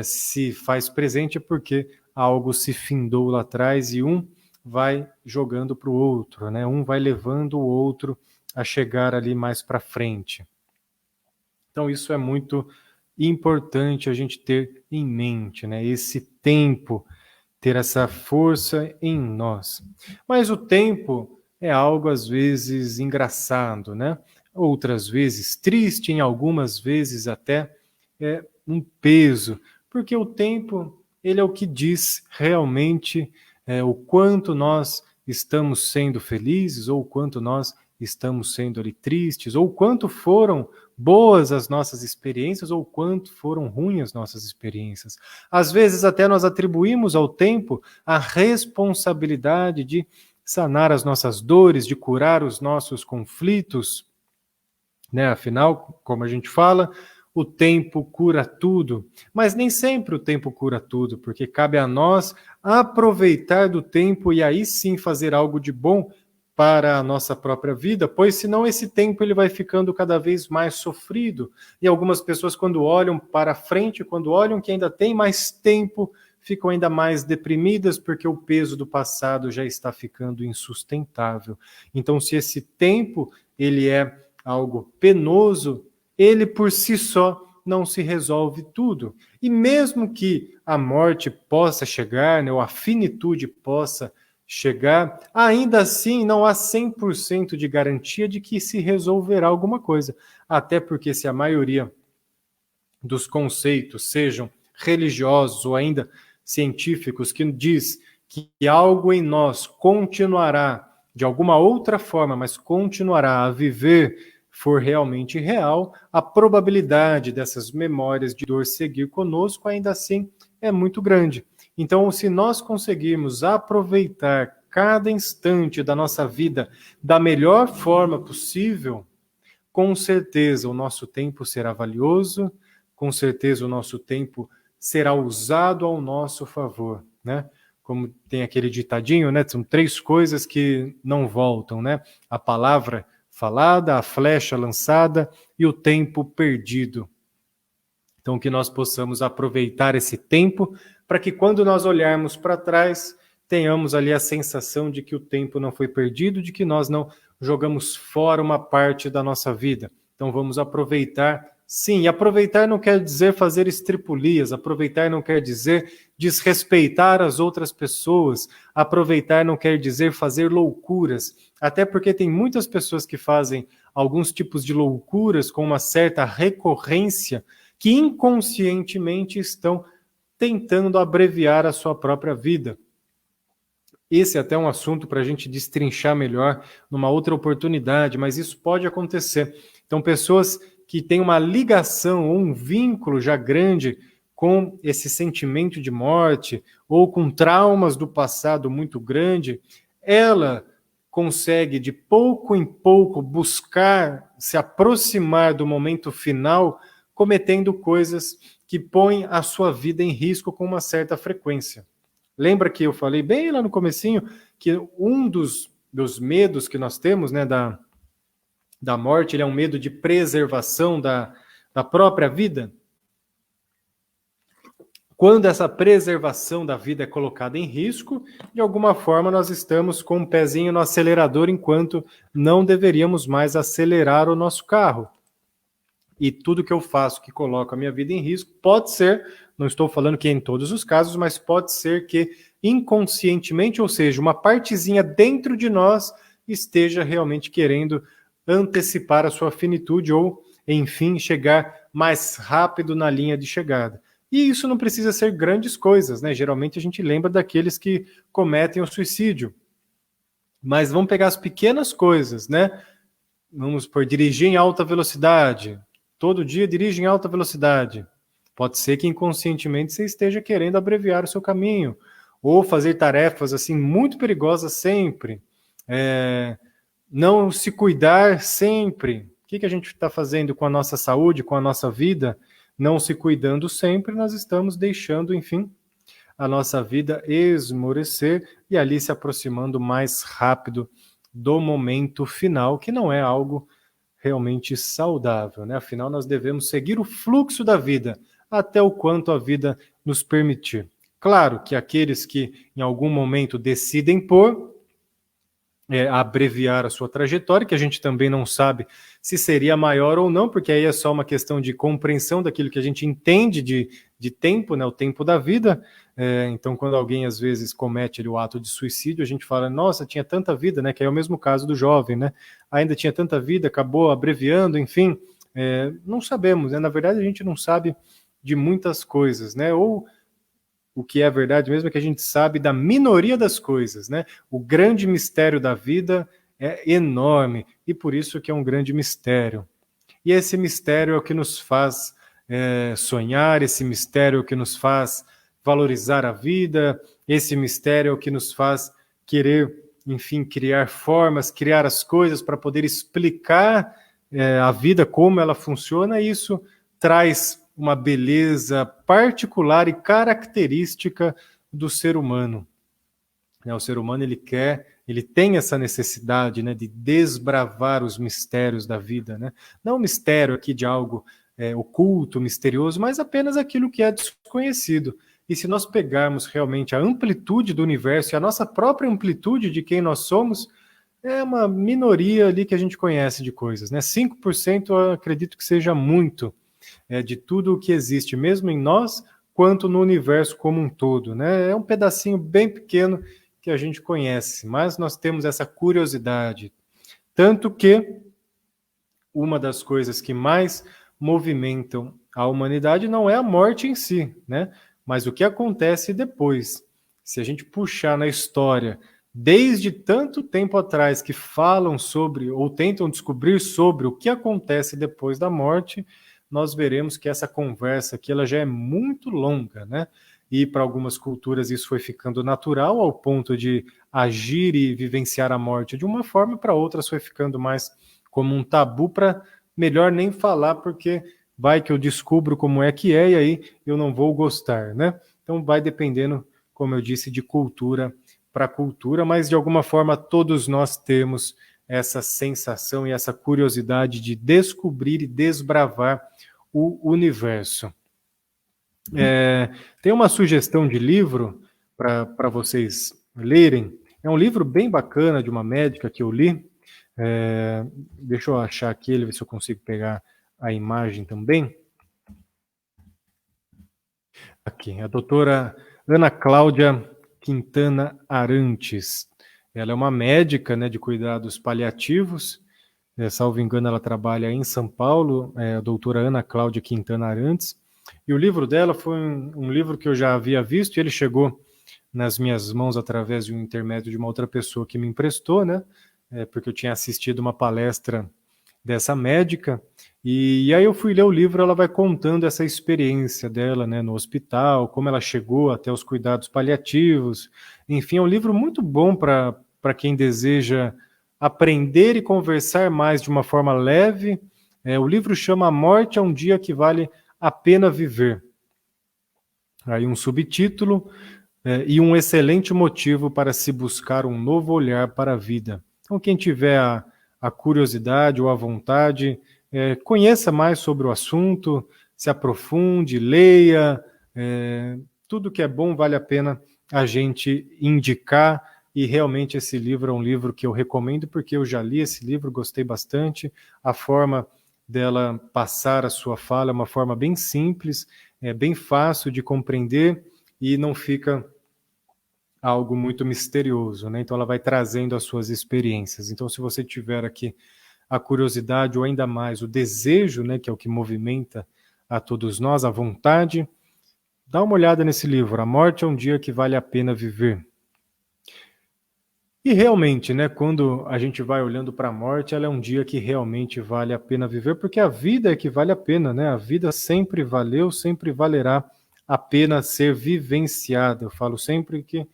se faz presente é porque algo se findou lá atrás e um vai jogando para o outro, né? Um vai levando o outro a chegar ali mais para frente. Então isso é muito importante a gente ter em mente, né? Esse tempo, ter essa força em nós. Mas o tempo é algo às vezes engraçado, né? Outras vezes triste, em algumas vezes até um peso, porque o tempo ele é o que diz realmente o quanto nós estamos sendo felizes ou o quanto nós estamos sendo ali tristes, ou quanto foram boas as nossas experiências ou quanto foram ruins as nossas experiências. Às vezes até nós atribuímos ao tempo a responsabilidade de sanar as nossas dores, de curar os nossos conflitos, né? Afinal, como a gente fala, o tempo cura tudo, mas nem sempre o tempo cura tudo, porque cabe a nós aproveitar do tempo e aí sim fazer algo de bom para a nossa própria vida, pois senão esse tempo ele vai ficando cada vez mais sofrido. E algumas pessoas, quando olham para frente, quando olham que ainda tem mais tempo, ficam ainda mais deprimidas porque o peso do passado já está ficando insustentável. Então, se esse tempo ele é algo penoso, ele por si só não se resolve tudo. E mesmo que a morte possa chegar, né, ou a finitude possa chegar, ainda assim não há 100% de garantia de que se resolverá alguma coisa. Até porque se a maioria dos conceitos, sejam religiosos ou ainda científicos, que diz que algo em nós continuará de alguma outra forma, mas continuará a viver, for realmente real, a probabilidade dessas memórias de dor seguir conosco ainda assim é muito grande. Então, se nós conseguirmos aproveitar cada instante da nossa vida da melhor forma possível, com certeza o nosso tempo será valioso, com certeza o nosso tempo será usado ao nosso favor, né? Como tem aquele ditadinho, né? São 3 coisas que não voltam, né? A palavra falada, a flecha lançada e o tempo perdido. Então, que nós possamos aproveitar esse tempo para que quando nós olharmos para trás, tenhamos ali a sensação de que o tempo não foi perdido, de que nós não jogamos fora uma parte da nossa vida. Então, vamos aproveitar. Sim, e aproveitar não quer dizer fazer estripulias, aproveitar não quer dizer desrespeitar as outras pessoas, aproveitar não quer dizer fazer loucuras, até porque tem muitas pessoas que fazem alguns tipos de loucuras com uma certa recorrência, que inconscientemente estão tentando abreviar a sua própria vida. Esse é até um assunto para a gente destrinchar melhor numa outra oportunidade, mas isso pode acontecer. Então, pessoas que têm uma ligação ou um vínculo já grande com esse sentimento de morte ou com traumas do passado muito grande, ela consegue de pouco em pouco buscar se aproximar do momento final, cometendo coisas que põem a sua vida em risco com uma certa frequência. Lembra que eu falei bem lá no comecinho que um dos medos que nós temos, né, da morte, ele é um medo de preservação da própria vida? Quando essa preservação da vida é colocada em risco, de alguma forma nós estamos com um pezinho no acelerador enquanto não deveríamos mais acelerar o nosso carro. E tudo que eu faço que coloca a minha vida em risco pode ser, não estou falando que é em todos os casos, mas pode ser que inconscientemente, ou seja, uma partezinha dentro de nós esteja realmente querendo antecipar a sua finitude ou, enfim, chegar mais rápido na linha de chegada. E isso não precisa ser grandes coisas, né? Geralmente a gente lembra daqueles que cometem o suicídio. Mas vamos pegar as pequenas coisas, né? Vamos por dirigir em alta velocidade. Todo dia dirige em alta velocidade. Pode ser que inconscientemente você esteja querendo abreviar o seu caminho. Ou fazer tarefas assim muito perigosas sempre. Não se cuidar sempre. O que a gente está fazendo com a nossa saúde, com a nossa vida? Não se cuidando sempre, nós estamos deixando, enfim, a nossa vida esmorecer e ali se aproximando mais rápido do momento final, que não é algo realmente saudável, né? Afinal, nós devemos seguir o fluxo da vida, até o quanto a vida nos permitir. Claro que aqueles que em algum momento decidem abreviar a sua trajetória, que a gente também não sabe se seria maior ou não, porque aí é só uma questão de compreensão daquilo que a gente entende de tempo, né, o tempo da vida. Então, quando alguém às vezes comete o ato de suicídio, a gente fala, nossa, tinha tanta vida, né, que é o mesmo caso do jovem, né, ainda tinha tanta vida, acabou abreviando, enfim, não sabemos, né, na verdade a gente não sabe de muitas coisas, né, ou o que é verdade mesmo é que a gente sabe da minoria das coisas, né? O grande mistério da vida é enorme e por isso que é um grande mistério. E esse mistério é o que nos faz sonhar, esse mistério é o que nos faz valorizar a vida, esse mistério é o que nos faz querer, enfim, criar formas, criar as coisas para poder explicar a vida, como ela funciona, e isso traz uma beleza particular e característica do ser humano. O ser humano ele tem essa necessidade, né, de desbravar os mistérios da vida, né? Não o mistério aqui de algo oculto, misterioso, mas apenas aquilo que é desconhecido. E se nós pegarmos realmente a amplitude do universo e a nossa própria amplitude de quem nós somos, é uma minoria ali que a gente conhece de coisas, né? 5% eu acredito que seja muito. De tudo o que existe, mesmo em nós, quanto no universo como um todo, né? É um pedacinho bem pequeno que a gente conhece, mas nós temos essa curiosidade. Tanto que uma das coisas que mais movimentam a humanidade não é a morte em si, né? Mas o que acontece depois. Se a gente puxar na história, desde tanto tempo atrás que falam sobre ou tentam descobrir sobre o que acontece depois da morte, nós veremos que essa conversa aqui ela já é muito longa, né? E para algumas culturas isso foi ficando natural ao ponto de agir e vivenciar a morte de uma forma, para outras foi ficando mais como um tabu, para melhor nem falar, porque vai que eu descubro como é que é e aí eu não vou gostar, né? Então vai dependendo, como eu disse, de cultura para cultura, mas de alguma forma todos nós temos essa sensação e essa curiosidade de descobrir e desbravar o universo. Tem uma sugestão de livro para vocês lerem. É um livro bem bacana de uma médica que eu li. Deixa eu achar aqui, ver se eu consigo pegar a imagem também. Aqui, a doutora Ana Cláudia Quintana Arantes. Ela é uma médica, né, de cuidados paliativos. Salvo engano, ela trabalha em São Paulo, a doutora Ana Cláudia Quintana Arantes. E o livro dela foi um livro que eu já havia visto, e ele chegou nas minhas mãos através de um intermédio de uma outra pessoa que me emprestou, né? Porque eu tinha assistido uma palestra dessa médica, e aí eu fui ler o livro. Ela vai contando essa experiência dela, né, no hospital, como ela chegou até os cuidados paliativos. Enfim, é um livro muito bom para quem deseja aprender e conversar mais de uma forma leve. O livro chama A Morte é um Dia que Vale a Pena Viver. Aí um subtítulo, e um excelente motivo para se buscar um novo olhar para a vida. Então, quem tiver a curiosidade ou a vontade, conheça mais sobre o assunto, se aprofunde, leia. Tudo que é bom vale a pena a gente indicar, e realmente esse livro é um livro que eu recomendo, porque eu já li esse livro, gostei bastante. A forma dela passar a sua fala é uma forma bem simples, bem fácil de compreender e não fica algo muito misterioso, né? Então ela vai trazendo as suas experiências. Então, se você tiver aqui a curiosidade ou ainda mais o desejo, né, que é o que movimenta a todos nós, a vontade, dá uma olhada nesse livro, A Morte é um Dia que Vale a Pena Viver. E realmente, né, quando a gente vai olhando para a morte, ela é um dia que realmente vale a pena viver, porque a vida é que vale a pena, né? A vida sempre valeu, sempre valerá a pena ser vivenciada. Eu falo sempre que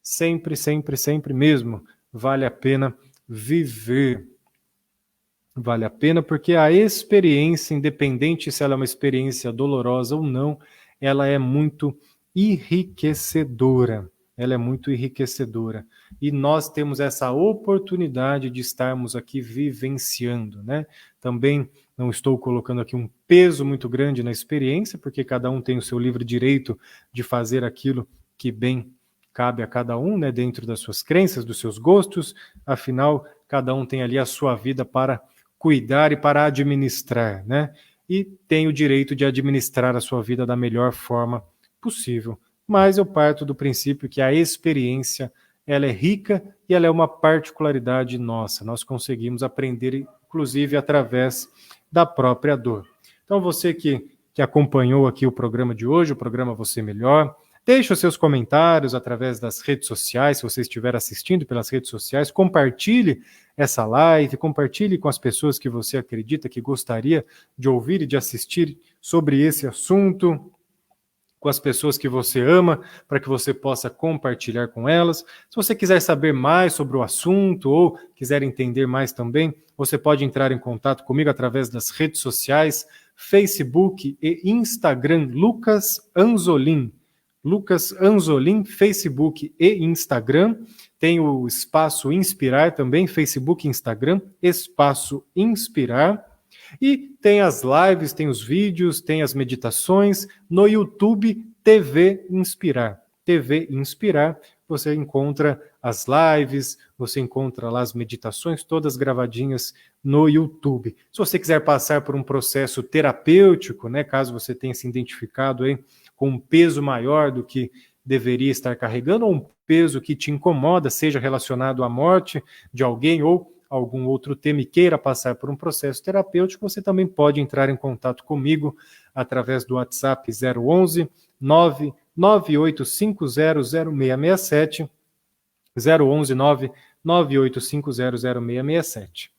sempre, sempre, sempre mesmo vale a pena viver. Vale a pena porque a experiência, independente se ela é uma experiência dolorosa ou não, ela é muito enriquecedora. Ela é muito enriquecedora. E nós temos essa oportunidade de estarmos aqui vivenciando, né? Também não estou colocando aqui um peso muito grande na experiência, porque cada um tem o seu livre direito de fazer aquilo que bem cabe a cada um, né? Dentro das suas crenças, dos seus gostos. Afinal, cada um tem ali a sua vida para cuidar e para administrar, né? E tem o direito de administrar a sua vida da melhor forma possível. Mas eu parto do princípio que a experiência, ela é rica e ela é uma particularidade nossa. Nós conseguimos aprender, inclusive, através da própria dor. Então, você que acompanhou aqui o programa de hoje, o programa Você Melhor, deixe os seus comentários através das redes sociais, se você estiver assistindo pelas redes sociais, compartilhe essa live, compartilhe com as pessoas que você acredita que gostaria de ouvir e de assistir sobre esse assunto, com as pessoas que você ama, para que você possa compartilhar com elas. Se você quiser saber mais sobre o assunto ou quiser entender mais também, você pode entrar em contato comigo através das redes sociais, Facebook e Instagram, Lucas Anzolin. Lucas Anzolin, Facebook e Instagram. Tem o Espaço Inspirar também, Facebook e Instagram, Espaço Inspirar. E tem as lives, tem os vídeos, tem as meditações no YouTube TV Inspirar. TV Inspirar, você encontra as lives, você encontra lá as meditações, todas gravadinhas no YouTube. Se você quiser passar por um processo terapêutico, né, caso você tenha se identificado aí com um peso maior do que deveria estar carregando, ou um peso que te incomoda, seja relacionado à morte de alguém ou algum outro tema e queira passar por um processo terapêutico, você também pode entrar em contato comigo através do WhatsApp 011 998500667, 011 998500667.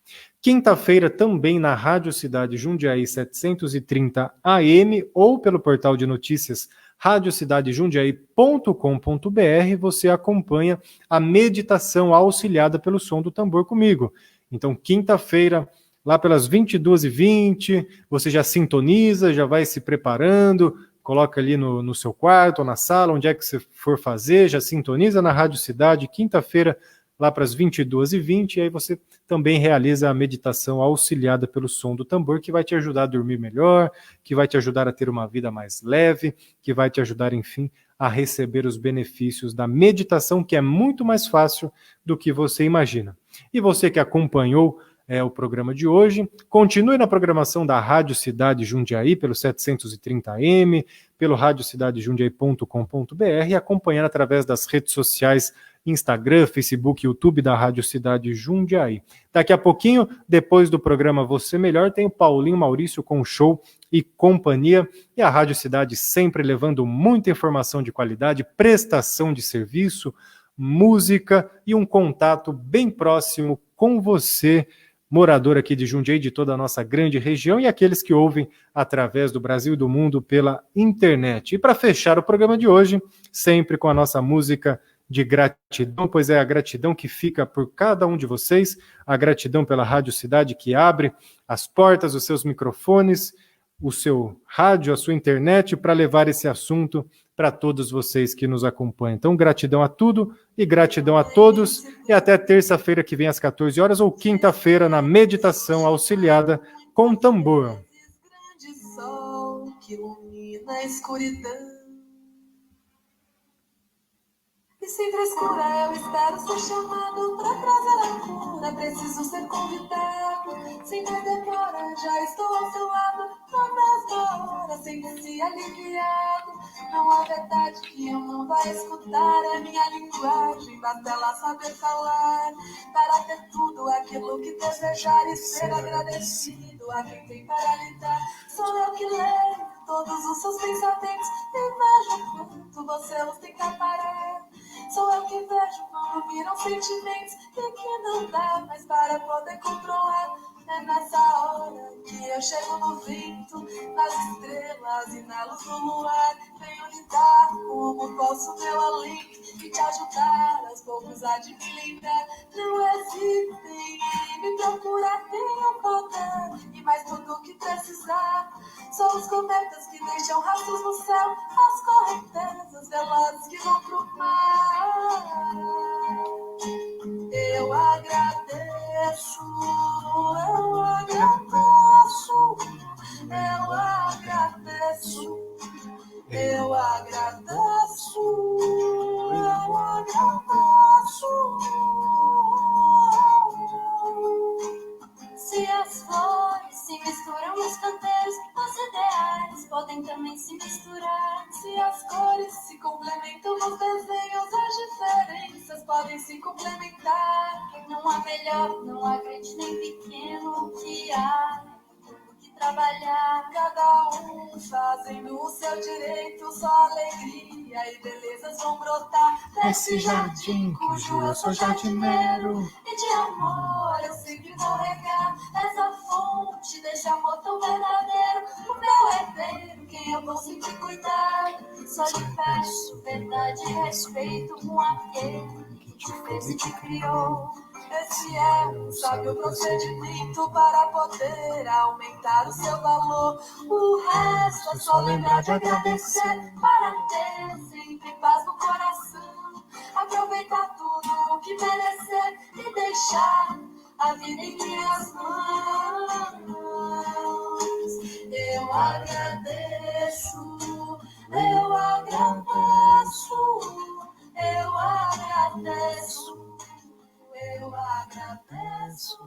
Quinta-feira também na Rádio Cidade Jundiaí 730 AM ou pelo portal de notícias radiocidadejundiaí.com.br você acompanha a meditação auxiliada pelo som do tambor comigo. Então, quinta-feira, lá pelas 22h20, você já sintoniza, já vai se preparando, coloca ali no seu quarto ou na sala, onde é que você for fazer, já sintoniza na Rádio Cidade, quinta-feira, lá para as 22h20, e aí você também realiza a meditação auxiliada pelo som do tambor, que vai te ajudar a dormir melhor, que vai te ajudar a ter uma vida mais leve, que vai te ajudar, enfim, a receber os benefícios da meditação, que é muito mais fácil do que você imagina. E você que acompanhou o programa de hoje, continue na programação da Rádio Cidade Jundiaí, pelo 730M, pelo radiocidadejundiaí.com.br e acompanhar através das redes sociais Instagram, Facebook, YouTube da Rádio Cidade Jundiaí. Daqui a pouquinho, depois do programa Você Melhor, tem o Paulinho Maurício com show e companhia, e a Rádio Cidade sempre levando muita informação de qualidade, prestação de serviço, música e um contato bem próximo com você, morador aqui de Jundiaí, de toda a nossa grande região, e aqueles que ouvem através do Brasil e do mundo pela internet. E para fechar o programa de hoje, sempre com a nossa música de gratidão, pois é a gratidão que fica por cada um de vocês, a gratidão pela Rádio Cidade que abre as portas, os seus microfones, o seu rádio, a sua internet, para levar esse assunto para todos vocês que nos acompanham. Então, gratidão a tudo e gratidão a todos, e até terça-feira que vem às 14 horas ou quinta-feira na meditação auxiliada com tambor. Grande sol que ilumina a escuridão. E sem frescura eu espero ser chamado pra trazer a cura. Preciso ser convidado, sem ter demora. Já estou ao seu lado, na mesma hora, sem ser aliviado. Não há verdade que eu não vá escutar. É minha linguagem, basta ela saber falar. Para ter tudo aquilo que desejar e ser agradecido a quem tem para lhe dar. Sou eu que leio todos os seus pensamentos e vejo quanto você os tem que parar. Sou eu que vejo quando viram sentimentos e que não dá mais para poder controlar. É nessa hora que eu chego no vento, nas estrelas e na luz do luar. Venho lhe dar como posso meu alento e te ajudar aos poucos a de me lembrar. Não hesitem em me procurar, tenham poder e mais tudo que precisar. São os cometas que deixam rastros no céu, as correntezas velozes que vão pro mar. Eu agradeço, eu agradeço, eu agradeço, eu agradeço, eu agradeço. Se as flores se misturam nos canteiros, os ideais podem também se misturar. Se as cores se complementam nos desenhos, as diferenças podem se complementar. Não há melhor, não há grande nem pequeno, o que há que trabalhar. Cada um fazendo o seu direito, só alegria e belezas vão brotar. Nesse jardim cujo eu sou jardineiro, e de amor eu sempre vou regar. Essa fonte desse amor tão verdadeiro, o meu herdeiro, quem eu vou sempre cuidar. Só lhe peço verdade e respeito com aquele que te fez e te criou. Esse é um sábio procedimento para poder aumentar o seu valor. O resto é só lembrar de agradecer, para ter sempre paz no coração. Aproveitar tudo o que merecer e deixar a vida em minhas mãos. Eu agradeço, eu agradeço, eu agradeço. Eu agradeço.